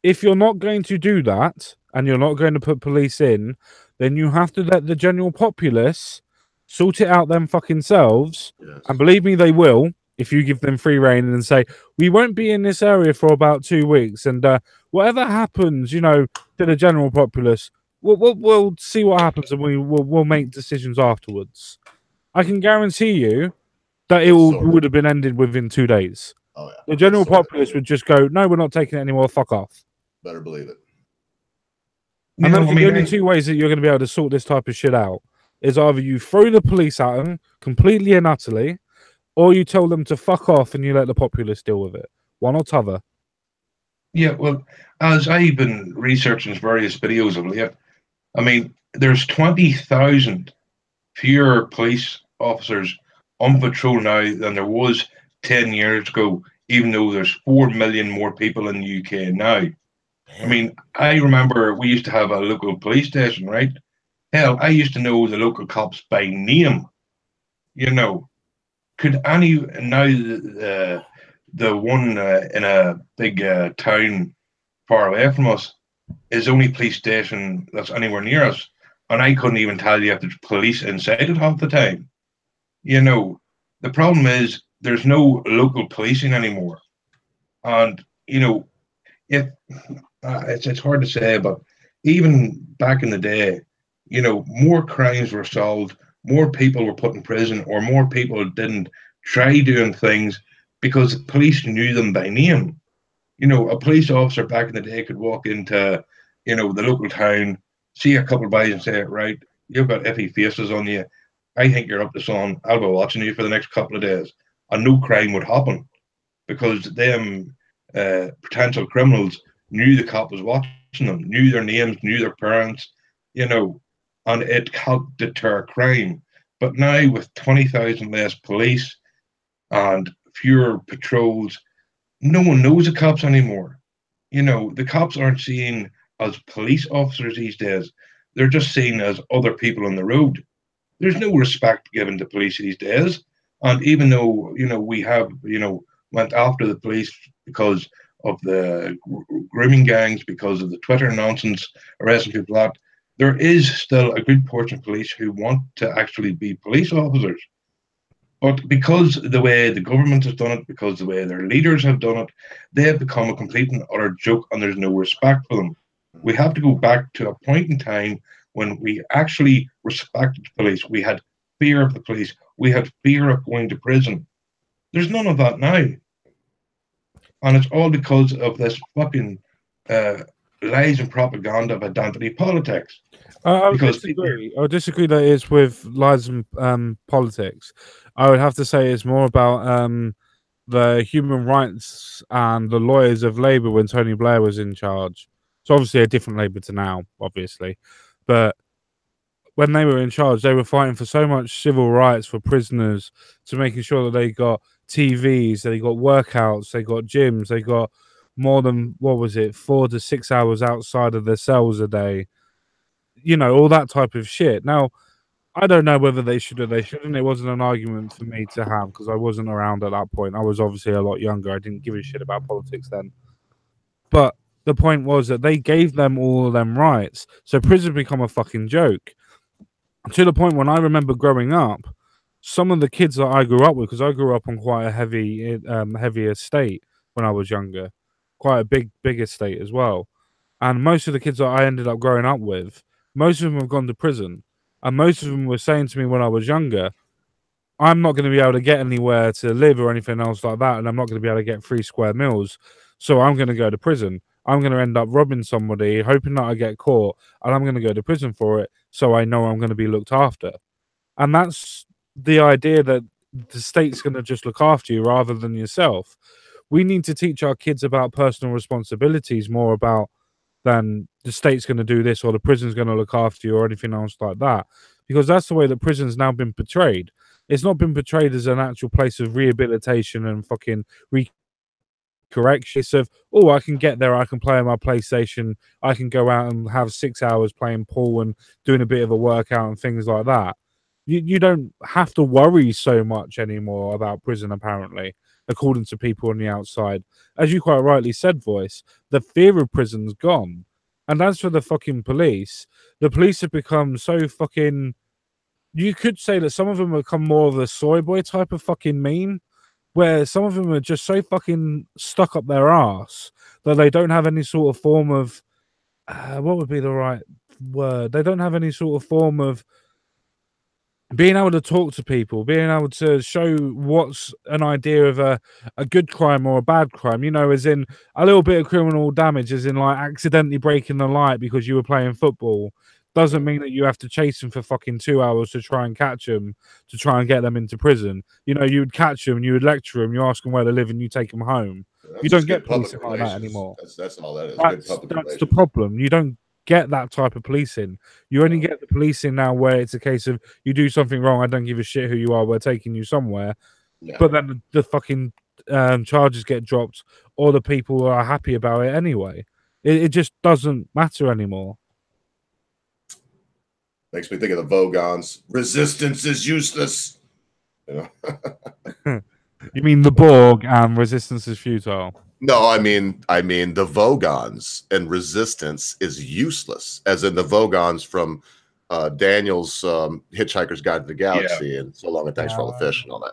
A: If you're not going to do that and you're not going to put police in, then you have to let the general populace sort it out them fucking selves.
B: Yes.
A: And believe me, they will if you give them free reign and say, we won't be in this area for about 2 weeks. And whatever happens, you know, to the general populace, we'll see what happens and we'll make decisions afterwards. I can guarantee you that it would have been ended within 2 days.
B: Oh, yeah.
A: The general populace would just go, no, we're not taking it anymore, fuck off.
B: Better believe it.
A: And those are the only two ways that you're going to be able to sort this type of shit out. Is either you throw the police at them completely and utterly, or you tell them to fuck off and you let the populace deal with it. One or t'other.
C: Yeah, well, as I've been researching various videos of late, I mean, there's 20,000 fewer police officers on patrol now than there was 10 years ago, even though there's 4 million more people in the UK now. I mean, I remember we used to have a local police station, right? Hell, I used to know the local cops by name. You know, could any now the one in a big town far away from us is the only police station that's anywhere near us, and I couldn't even tell you if there's police inside it half the time. You know, the problem is there's no local policing anymore, and you know, if it's hard to say, but even back in the day, you know, more crimes were solved, more people were put in prison, or more people didn't try doing things because police knew them by name. You know, a police officer back in the day could walk into, you know, the local town, see a couple of guys and say, right, you've got iffy faces on you. I think you're up to something. I'll be watching you for the next couple of days. And no crime would happen because them potential criminals knew the cop was watching them, knew their names, knew their parents, you know, and it helped deter crime. But now with 20,000 less police and fewer patrols, no one knows the cops anymore. You know, the cops aren't seen as police officers these days. They're just seen as other people on the road. There's no respect given to police these days. And even though, you know, we have, you know, went after the police because of the grooming gangs, because of the Twitter nonsense, arresting people that, there is still a good portion of police who want to actually be police officers. But because the way the government has done it, because the way their leaders have done it, they have become a complete and utter joke and there's no respect for them. We have to go back to a point in time when we actually respected the police. We had fear of the police. We had fear of going to prison. There's none of that now. And it's all because of this fucking lies and propaganda of identity politics.
A: I would disagree that it's with lies and politics. I would have to say it's more about the human rights and the lawyers of Labour when Tony Blair was in charge. It's obviously a different Labour to now, obviously. But when they were in charge, they were fighting for so much civil rights for prisoners, to making sure that they got TVs, they got workouts, they got gyms, they got more than, 4 to 6 hours outside of their cells a day. You know, all that type of shit. Now, I don't know whether they should or they shouldn't. It wasn't an argument for me to have because I wasn't around at that point. I was obviously a lot younger. I didn't give a shit about politics then. But the point was that they gave them all of them rights. So prison become a fucking joke. To the point when I remember growing up, some of the kids that I grew up with, because I grew up on quite a heavy estate when I was younger, quite a big estate as well. And most of the kids that I ended up growing up with, most of them have gone to prison. And most of them were saying to me when I was younger, I'm not going to be able to get anywhere to live or anything else like that. And I'm not going to be able to get 3 square meals. So I'm going to go to prison. I'm going to end up robbing somebody, hoping that I get caught. And I'm going to go to prison for it. So I know I'm going to be looked after. And that's the idea, that the state's going to just look after you rather than yourself. We need to teach our kids about personal responsibilities more about than the state's going to do this or the prison's going to look after you or anything else like that. Because that's the way that prison's now been portrayed. It's not been portrayed as an actual place of rehabilitation and fucking correction. It's of, oh, I can get there, I can play on my PlayStation, I can go out and have 6 hours playing pool and doing a bit of a workout and things like that. You don't have to worry so much anymore about prison, apparently, according to people on the outside. As you quite rightly said, Voice, the fear of prison's gone. And as for the fucking police, the police have become so fucking... You could say that some of them have become more of a soy boy type of fucking meme, where some of them are just so fucking stuck up their ass that they don't have any sort of form of... what would be the right word? They don't have any sort of form of being able to talk to people, being able to show what's an idea of a good crime or a bad crime, you know, as in a little bit of criminal damage, as in like accidentally breaking the light because you were playing football, doesn't mean that you have to chase them for fucking 2 hours to try and catch them, to try and get them into prison. You know, you would catch them, you would lecture them, you ask them where they live, and you take them home. You don't get policing like that anymore.
B: That's all that is.
A: That's the problem. You don't get that type of policing. You only get the policing now where it's a case of you do something wrong, I don't give a shit who you are, we're taking you somewhere. Yeah. But then the fucking charges get dropped, or the people are happy about it anyway. It just doesn't matter anymore.
B: Makes me think of the Vogons. Resistance is useless. You know?
A: You mean the Borg and resistance is futile?
B: No, I mean the Vogons and resistance is useless, as in the Vogons from Daniel's Hitchhiker's Guide to the Galaxy and So Long and Thanks for All the Fish and all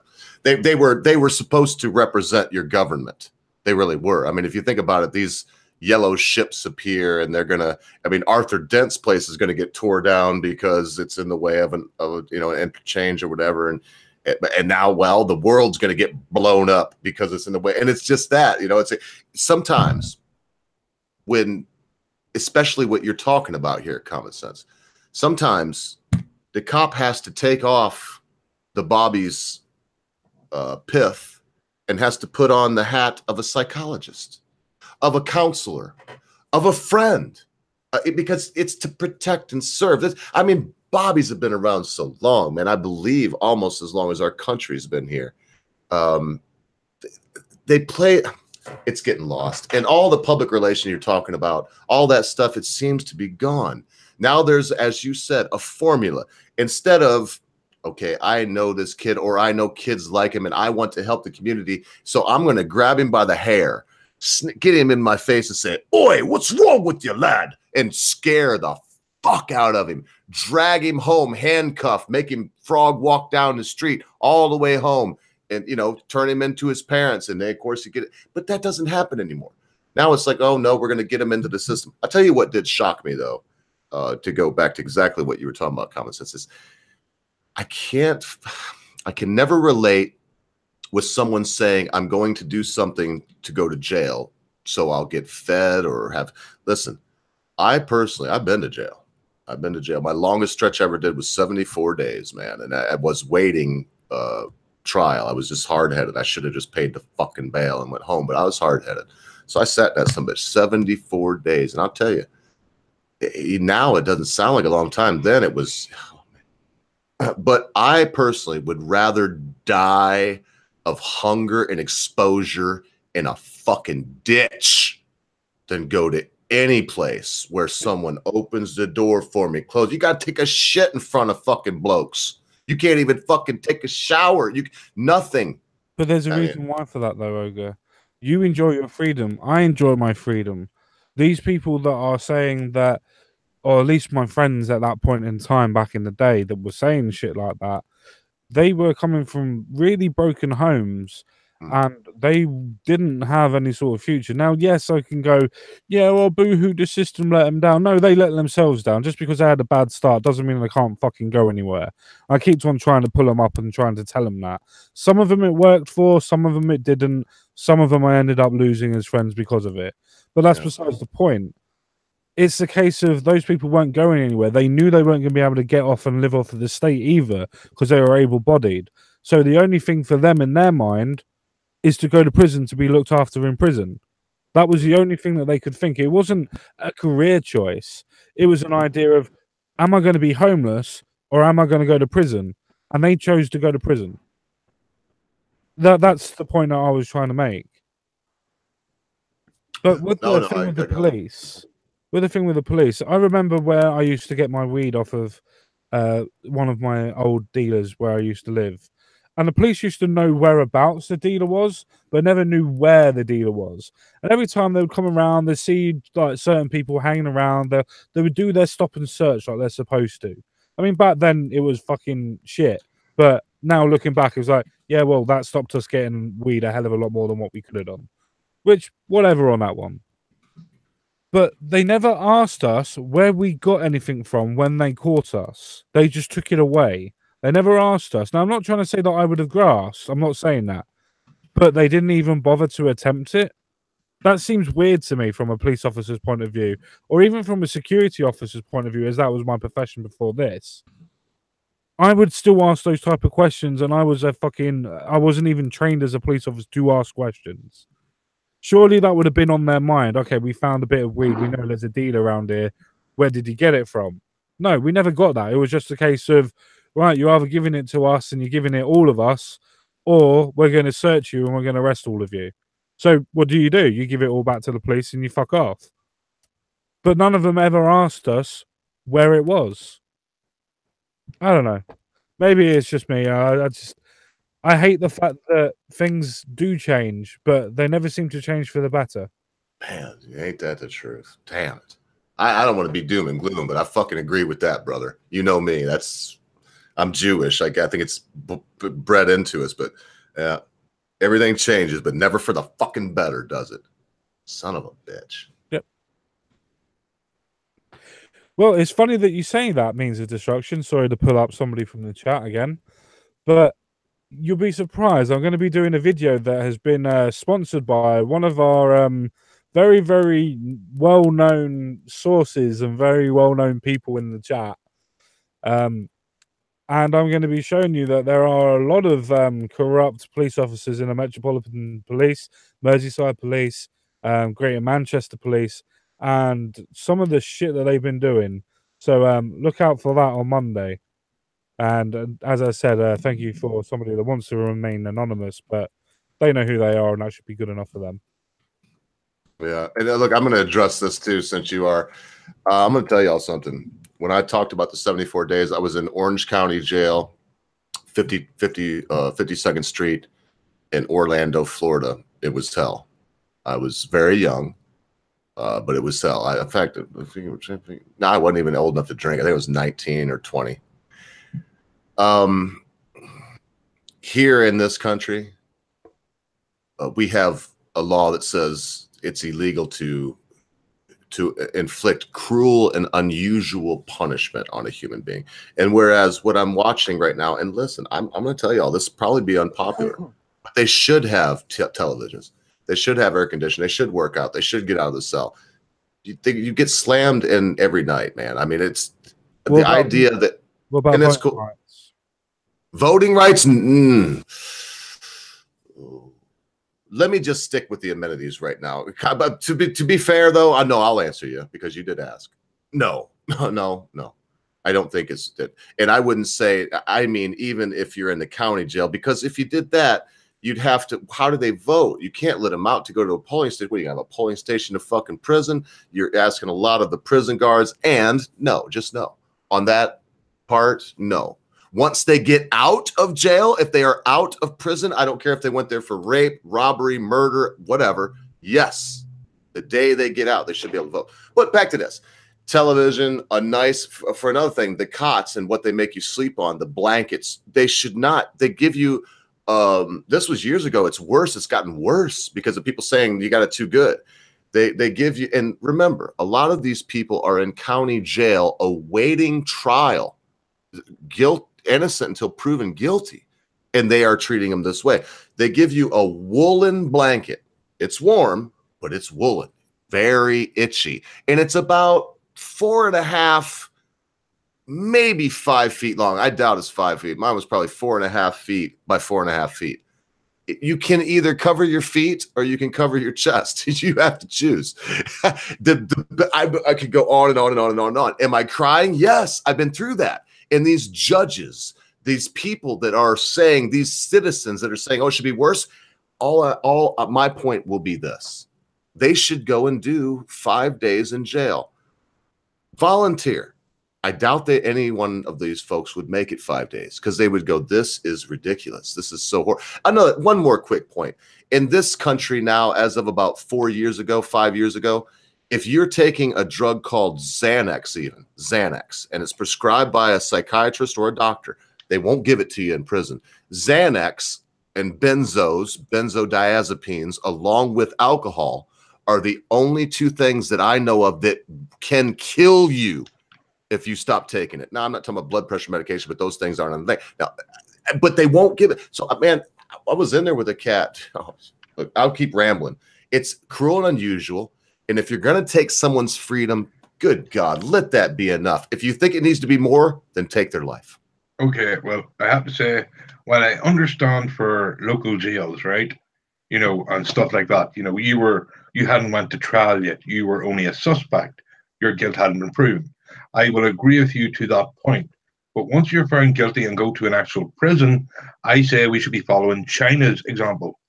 B: that. They were supposed to represent your government. They really were. I mean, if you think about it, these yellow ships appear and they're gonna. I mean, Arthur Dent's place is gonna get tore down because it's in the way of an interchange or whatever, and now, well, the world's going to get blown up because it's in the way. And it's just that, you know, sometimes when, especially what you're talking about here, common sense, sometimes the cop has to take off the Bobby's pith and has to put on the hat of a psychologist, of a counselor, of a friend, because it's to protect and serve. I mean, Bobbies have been around so long, man. I believe almost as long as our country's been here. They play, it's getting lost. And all the public relation you're talking about, all that stuff, it seems to be gone. Now there's, as you said, a formula. Instead of, okay, I know this kid, or I know kids like him and I want to help the community, so I'm going to grab him by the hair, get him in my face and say, "Oi, what's wrong with you, lad?" And scare the fuck out of him, drag him home, handcuffed, make him frog walk down the street all the way home, and, you know, turn him into his parents. And then, of course, you get it. But that doesn't happen anymore. Now it's like, oh no, we're going to get him into the system. I'll tell you what did shock me, though, to go back to exactly what you were talking about, common sense, is I can never relate with someone saying, I'm going to do something to go to jail, so I'll get fed or have, listen, I personally, I've been to jail. I've been to jail. My longest stretch I ever did was 74 days, man. And I was waiting trial. I was just hard-headed. I should have just paid the fucking bail and went home, but I was hard-headed. So I sat in that some bitch 74 days. And I'll tell you, now it doesn't sound like a long time. Then it was, but I personally would rather die of hunger and exposure in a fucking ditch than go to any place where someone opens the door for me, close. You got to take a shit in front of fucking blokes. You can't even fucking take a shower. Nothing.
A: But there's a reason why for that, though, Ogre. You enjoy your freedom. I enjoy my freedom. These people that are saying that, or at least my friends at that point in time back in the day that were saying shit like that, they were coming from really broken homes and they didn't have any sort of future. Now, yes, I can go, yeah, well, boo-hoo, the system let them down. No, they let themselves down. Just because they had a bad start doesn't mean they can't fucking go anywhere. I keep on trying to pull them up and trying to tell them that. Some of them it worked for, some of them it didn't. Some of them I ended up losing as friends because of it. But that's besides the point. It's a case of those people weren't going anywhere. They knew they weren't going to be able to get off and live off of the state either because they were able-bodied. So the only thing for them in their mind is to go to prison to be looked after in prison. That was the only thing that they could think. It wasn't a career choice. It was an idea of, am I going to be homeless or am I going to go to prison? And they chose to go to prison. That's the point that I was trying to make. But with the thing with the police... With the thing with the police, I remember where I used to get my weed off of one of my old dealers where I used to live. And the police used to know whereabouts the dealer was, but never knew where the dealer was. And every time they would come around, they'd see like certain people hanging around. They would do their stop and search like they're supposed to. I mean, back then it was fucking shit. But now looking back, it was like, yeah, well, that stopped us getting weed a hell of a lot more than what we could have done. Which, whatever on that one. But they never asked us where we got anything from when they caught us. They just took it away. They never asked us. Now, I'm not trying to say that I would have grasped. I'm not saying that. But they didn't even bother to attempt it. That seems weird to me from a police officer's point of view, or even from a security officer's point of view, as that was my profession before this. I would still ask those type of questions, and I wasn't even trained as a police officer to ask questions. Surely that would have been on their mind. Okay, we found a bit of weed. We know there's a deal around here. Where did he get it from? No, we never got that. It was just a case of, right, you're either giving it to us and you're giving it all of us, or we're going to search you and we're going to arrest all of you. So what do? You give it all back to the police and you fuck off. But none of them ever asked us where it was. I don't know. Maybe it's just me. I hate the fact that things do change, but they never seem to change for the better.
B: Man, ain't that the truth? Damn it. I don't want to be doom and gloom, but I fucking agree with that, brother. You know me. I'm Jewish. I think it's bred into us, but yeah, everything changes, but never for the fucking better, does it? Son of a bitch.
A: Yep. Well, it's funny that you say that means of destruction. Sorry to pull up somebody from the chat again, but you'll be surprised. I'm going to be doing a video that has been sponsored by one of our very, very well-known sources and very well-known people in the chat. And I'm going to be showing you that there are a lot of corrupt police officers in the Metropolitan Police, Merseyside Police, Greater Manchester Police, and some of the shit that they've been doing. So look out for that on Monday. And as I said, thank you for somebody that wants to remain anonymous, but they know who they are, and that should be good enough for them.
B: Yeah, and look, I'm going to address this too, since you are. I'm going to tell y'all something. When I talked about the 74 days, I was in Orange County Jail, 52nd Street in Orlando, Florida. It was hell. I was very young, but it was hell. In fact, I wasn't even old enough to drink. I think I was 19 or 20. Here in this country, we have a law that says it's illegal to inflict cruel and unusual punishment on a human being. And whereas what I'm watching right now, and listen, I'm going to tell y'all, this will probably be unpopular, but they should have televisions. They should have air conditioning. They should work out. They should get out of the cell. You get slammed in every night, man. I mean, it's the idea that, and it's cool. Voting rights. Let me just stick with the amenities right now. But to be fair, though, I know I'll answer you because you did ask. No. I don't think it's that. And I wouldn't say, I mean, even if you're in the county jail, because if you did that, you'd have to, how do they vote? You can't let them out to go to a polling station. What, you have a polling station in a fucking prison? You're asking a lot of the prison guards. And no, just no. On that part, no. Once they get out of jail, if they are out of prison, I don't care if they went there for rape, robbery, murder, whatever. Yes, the day they get out, they should be able to vote. But back to this. television, a nice, for another thing, the cots and what they make you sleep on, the blankets, they should not, they give you, this was years ago. It's worse. It's gotten worse because of people saying you got it too good. They give you, and remember, a lot of these people are in county jail awaiting trial, innocent until proven guilty, and they are treating them this way. They give you a woolen blanket. It's warm, but it's woolen, very itchy, and it's about 4.5, maybe 5 feet long. I doubt it's 5 feet. Mine was probably 4.5 feet by 4.5 feet. You can either cover your feet or you can cover your chest. You have to choose. I could go on and on and on and on and on. Am I crying? Yes, I've been through that. And these judges, these people that are saying, these citizens that are saying, oh, it should be worse. All my point will be this. They should go and do 5 days in jail. Volunteer. I doubt that any one of these folks would make it 5 days because they would go, this is ridiculous. This is so horrible. Another one more quick point. In this country now, as of about 4 years ago, 5 years ago, if you're taking a drug called Xanax, and it's prescribed by a psychiatrist or a doctor, they won't give it to you in prison. Xanax and benzodiazepines, along with alcohol, are the only two things that I know of that can kill you if you stop taking it. Now, I'm not talking about blood pressure medication, but those things aren't on the thing. Now, but they won't give it. So, man, I was in there with a cat. Oh, look, I'll keep rambling. It's cruel and unusual. And if you're going to take someone's freedom, good God, let that be enough. If you think it needs to be more, then take their life.
C: Okay, well, I have to say, while I understand for local jails, right, you know, and stuff like that, you know, you hadn't went to trial yet. You were only a suspect. Your guilt hadn't been proven. I will agree with you to that point. But once you're found guilty and go to an actual prison, I say we should be following China's example.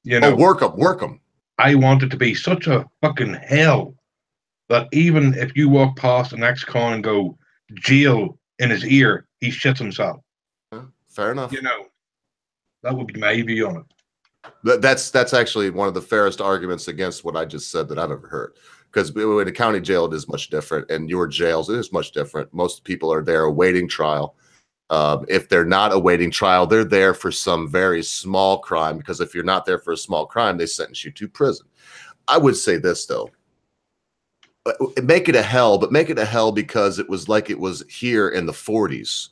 C: You know,
B: work them.
C: I want it to be such a fucking hell that even if you walk past an ex-con and go, jail in his ear, he shits himself.
B: Fair enough.
C: You know, that would be my view on it.
B: That's actually one of the fairest arguments against what I just said that I've ever heard. Because in a county jail, it is much different. And your jails, it is much different. Most people are there awaiting trial. If they're not awaiting trial, they're there for some very small crime. Because if you're not there for a small crime, they sentence you to prison. I would say this, though. Make it a hell, but make it a hell because it was like it was here in the 40s,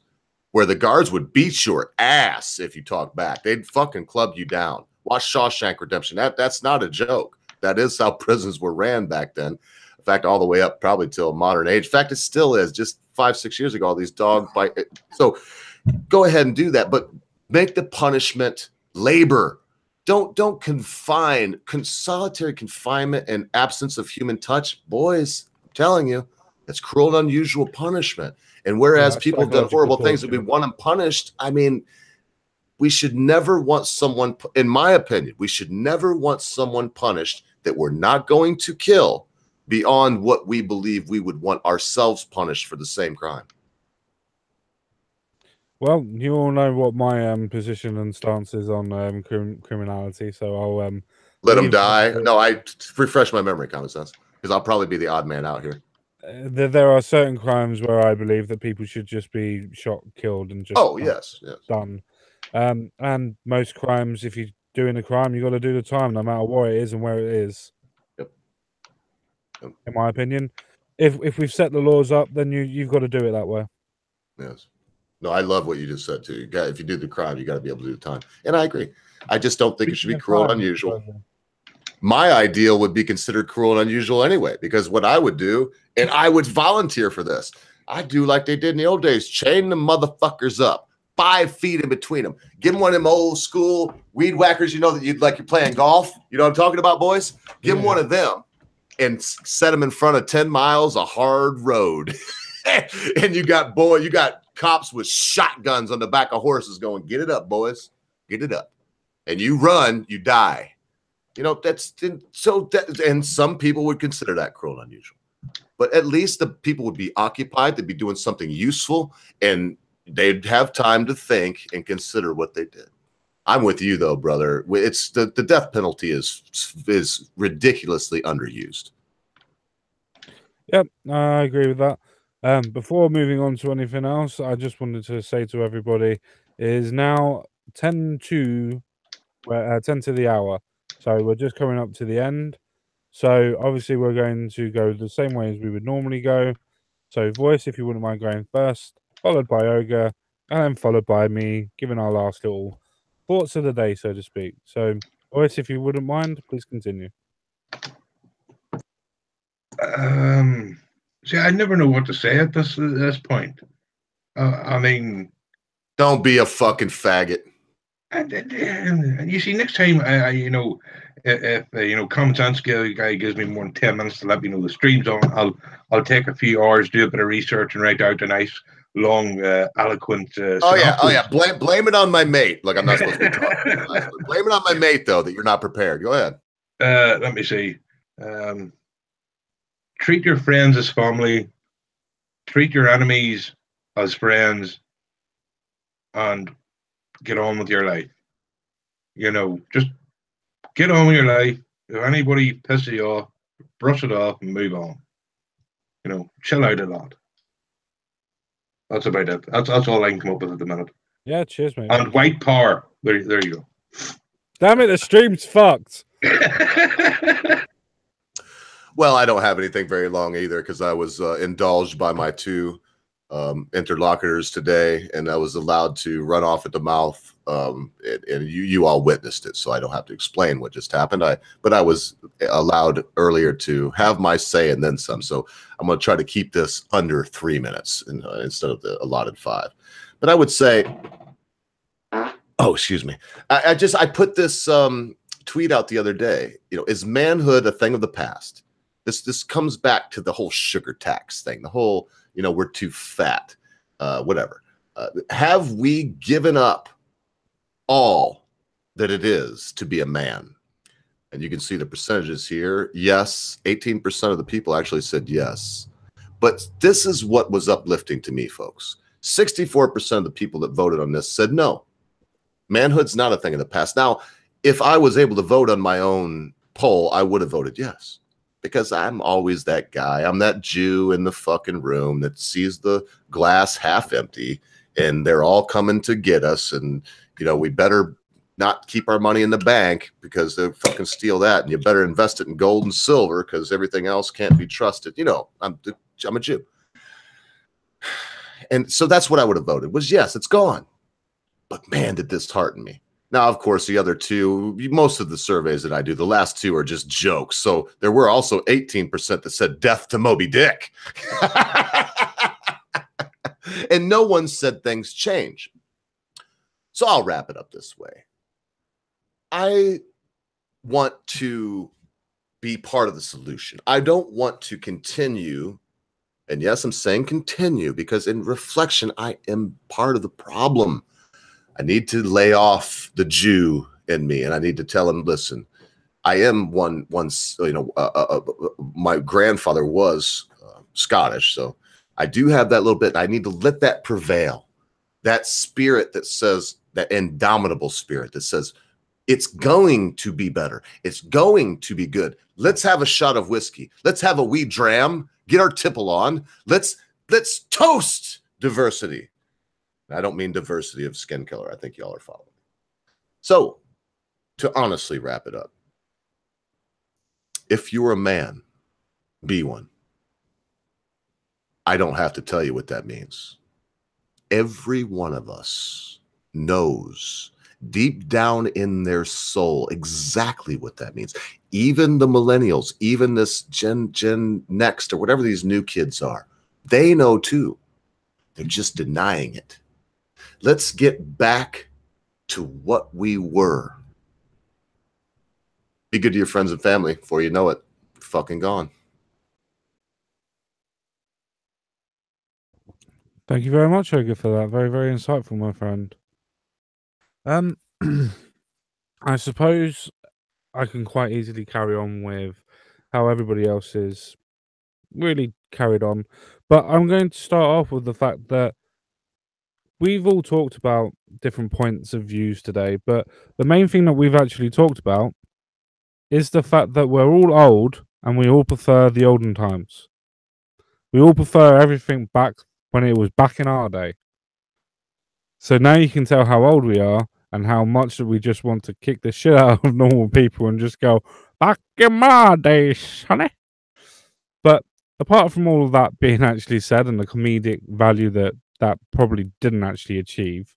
B: where the guards would beat your ass if you talk back. They'd fucking club you down. Watch Shawshank Redemption. That's not a joke. That is how prisons were ran back then. In fact, all the way up probably till modern age. In fact, it still is. Just 5-6 years ago, all these dog bite. So go ahead and do that, but make the punishment labor. Don't confine solitary confinement and absence of human touch. Boys, I'm telling you, it's cruel and unusual punishment. And whereas people have done horrible things and we want them punished, I mean, we should never want someone, in my opinion, we should never want someone punished that we're not going to kill beyond what we believe we would want ourselves punished for the same crime.
A: Well, you all know what my position and stance is on criminality, so I'll
B: let them die. No, I refresh my memory, common sense, because I'll probably be the odd man out here.
A: There are certain crimes where I believe that people should just be shot, killed, and just
B: yes,
A: done. And most crimes, if you're doing a crime, you got to do the time, no matter what it is and where it is.
B: Yep.
A: In my opinion, if we've set the laws up, then you've got to do it that way.
B: Yes. No, I love what you just said too. If you do the crime, you got to be able to do the time, and I agree. I just don't think it should be cruel and unusual. My ideal would be considered cruel and unusual anyway, because what I would do, and I would volunteer for this, I'd do like they did in the old days: chain the motherfuckers up. 5 feet in between them. Give them one of them old school weed whackers, you know, that you're playing golf. You know what I'm talking about, boys? Give them one of them and set them in front of 10 miles of hard road. And you got cops with shotguns on the back of horses going, get it up, boys. Get it up. And you run, you die. You know, and some people would consider that cruel and unusual. But at least the people would be occupied. They'd be doing something useful, and they'd have time to think and consider what they did. I'm with you though, brother. It's the death penalty is ridiculously underused.
A: Yep, I agree with that. Before moving on to anything else, I just wanted to say to everybody, it is now 10 to 10 to the hour. So we're just coming up to the end. So obviously we're going to go the same way as we would normally go. So Voice, if you wouldn't mind going first, followed by Ogre, and then followed by me, giving our last little thoughts of the day, so to speak. So Voice, if you wouldn't mind, please continue.
C: See, I never know what to say at this point. I mean,
B: don't be a fucking faggot.
C: And you see, next time, if common sense guy gives me more than 10 minutes to let me know the stream's on, I'll take a few hours, do a bit of research, and write out a nice, long, eloquent.
B: Oh yeah. Blame it on my mate. Like I'm not supposed to be talking. Blame it on my mate though that you're not prepared. Go ahead.
C: Let me see. Treat your friends as family. Treat your enemies as friends, and get on with your life. Just get on with your life. If anybody pisses you off, brush it off and move on. Chill out a lot. That's about it. That's all I can come up with at the minute.
A: Yeah, cheers, mate.
C: And white power. There you go.
A: Damn it, the stream's fucked.
B: Well, I don't have anything very long either because I was indulged by my two interlocutors today, and I was allowed to run off at the mouth. And you all witnessed it, so I don't have to explain what just happened. But I was allowed earlier to have my say and then some. So I'm going to try to keep this under 3 minutes instead of the allotted 5. But I would say, oh, excuse me. I put this tweet out the other day. Is manhood a thing of the past? This comes back to the whole sugar tax thing, the whole, we're too fat, whatever. Have we given up all that it is to be a man? And you can see the percentages here. Yes, 18% of the people actually said yes. But this is what was uplifting to me, folks. 64% of the people that voted on this said no. Manhood's not a thing of the past. Now, if I was able to vote on my own poll, I would have voted yes. Because I'm always that guy. I'm that Jew in the fucking room that sees the glass half empty and they're all coming to get us. And, we better not keep our money in the bank because they'll fucking steal that. And you better invest it in gold and silver because everything else can't be trusted. I'm a Jew. And so that's what I would have voted was yes, it's gone. But man, did this hearten me. Now, of course, the other two, most of the surveys that I do, the last two are just jokes. So there were also 18% that said death to Moby Dick. And no one said things change. So I'll wrap it up this way. I want to be part of the solution. I don't want to continue. And yes, I'm saying continue because in reflection, I am part of the problem. I need to lay off the Jew in me, and I need to tell him, listen, I am my grandfather was Scottish, so I do have that little bit. I need to let that prevail. That spirit that says, that indomitable spirit that says, it's going to be better. It's going to be good. Let's have a shot of whiskey. Let's have a wee dram. Get our tipple on. Let's toast diversity. I don't mean diversity of skin color. I think y'all are following. So, to honestly wrap it up, if you're a man, be one. I don't have to tell you what that means. Every one of us knows deep down in their soul exactly what that means. Even the millennials, even this Gen Next or whatever these new kids are, they know too. They're just denying it. Let's get back to what we were. Be good to your friends and family before you know it. You're fucking gone.
A: Thank you very much, Ogre, for that. Very, very insightful, my friend. I suppose I can quite easily carry on with how everybody else is really carried on. But I'm going to start off with the fact that we've all talked about different points of views today, but the main thing that we've actually talked about is the fact that we're all old and we all prefer the olden times. We all prefer everything back when it was back in our day. So now you can tell how old we are and how much that we just want to kick the shit out of normal people and just go, back in my day, sonny. But apart from all of that being actually said and the comedic value that probably didn't actually achieve,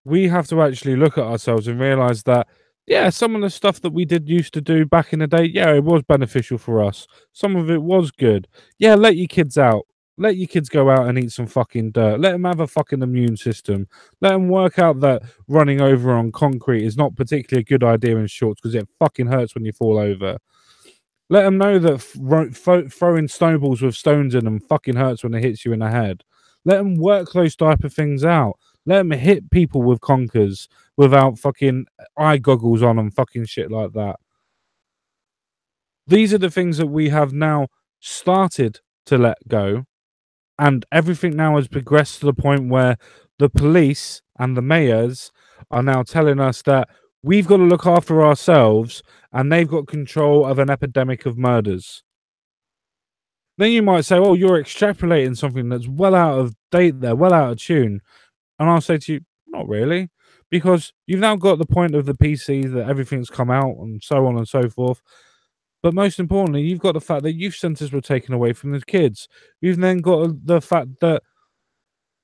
A: we have to actually look at ourselves and realize that, yeah, some of the stuff that we did used to do back in the day, yeah, it was beneficial for us. Some of it was good. Yeah, let your kids out. Let your kids go out and eat some fucking dirt. Let them have a fucking immune system. Let them work out that running over on concrete is not particularly a good idea in shorts because it fucking hurts when you fall over. Let them know that throwing snowballs with stones in them fucking hurts when it hits you in the head. Let them work those type of things out. Let them hit people with conkers without fucking eye goggles on and fucking shit like that. These are the things that we have now started to let go. And everything now has progressed to the point where the police and the mayors are now telling us that we've got to look after ourselves and they've got control of an epidemic of murders. Then you might say, oh, you're extrapolating something that's well out of date there, well out of tune. And I'll say to you, not really, because you've now got the point of the PC that everything's come out and so on and so forth. But most importantly, you've got the fact that youth centres were taken away from the kids. You've then got the fact that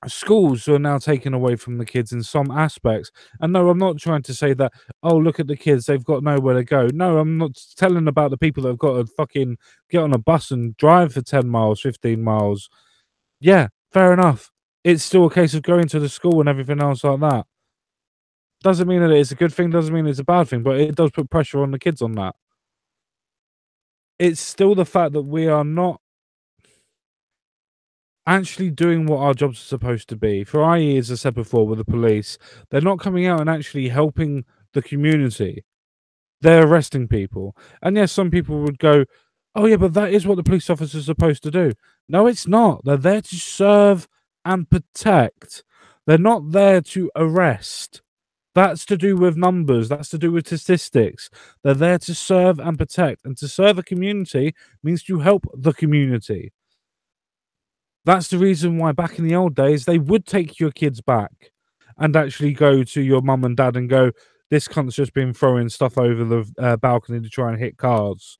A: schools are now taken away from the kids in some aspects. And no, I'm not trying to say that, oh, look at the kids, they've got nowhere to go. No, I'm not telling about the people that have got to fucking get on a bus and drive for 10 miles, 15 miles. Yeah, fair enough. It's still a case of going to the school and everything else like that. Doesn't mean that it's a good thing, doesn't mean it's a bad thing, but it does put pressure on the kids on that. It's still the fact that we are not actually doing what our jobs are supposed to be. For IE, as I said before, with the police, they're not coming out and actually helping the community. They're arresting people. And yes, some people would go, oh yeah, but that is what the police officer is supposed to do. No, it's not. They're there to serve and protect. They're not there to arrest. That's to do with numbers. That's to do with statistics. They're there to serve and protect. And to serve a community means to help the community. That's the reason why back in the old days, they would take your kids back and actually go to your mum and dad and go, this cunt's just been throwing stuff over the balcony to try and hit cars.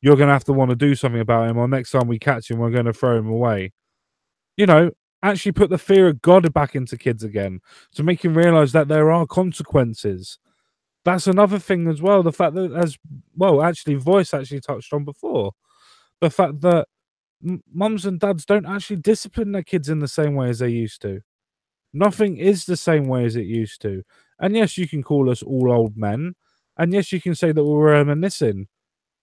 A: You're going to have to want to do something about him, or next time we catch him, we're going to throw him away. You know, actually put the fear of God back into kids again to make him realize that there are consequences. That's another thing as well. The fact that, as well, actually, Voice actually touched on before, the fact that mums and dads don't actually discipline their kids in the same way as they used to. Nothing is the same way as it used to. And yes, you can call us all old men. And yes, you can say that we're reminiscing.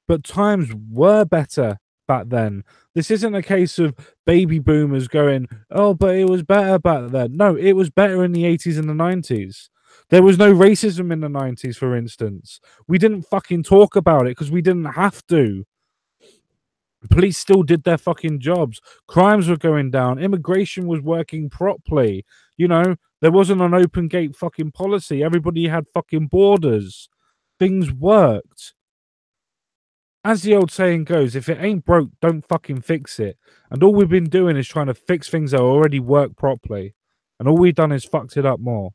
A: But times were better back then. This isn't a case of baby boomers going, oh, but it was better back then. No, it was better in the 80s and the 90s. There was no racism in the 90s, for instance. We didn't fucking talk about it because we didn't have to. Police still did their fucking jobs. Crimes were going down. Immigration was working properly. You know, there wasn't an open gate fucking policy. Everybody had fucking borders. Things worked. As the old saying goes, if it ain't broke, don't fucking fix it. And all we've been doing is trying to fix things that already work properly. And all we've done is fucked it up more.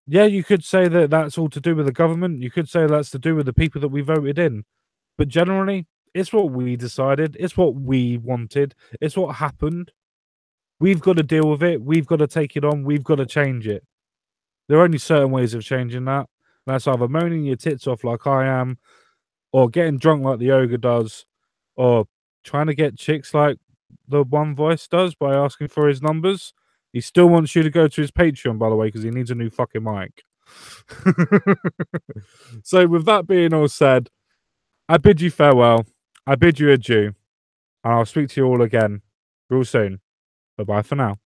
A: Yeah, you could say that that's all to do with the government. You could say that's to do with the people that we voted in. But generally, it's what we decided. It's what we wanted. It's what happened. We've got to deal with it. We've got to take it on. We've got to change it. There are only certain ways of changing that. That's either moaning your tits off like I am, or getting drunk like the ogre does, or trying to get chicks like the one Voice does by asking for his numbers. He still wants you to go to his Patreon, by the way, because he needs a new fucking mic. So with that being all said, I bid you farewell. I bid you adieu. And I'll speak to you all again real soon. Bye-bye for now.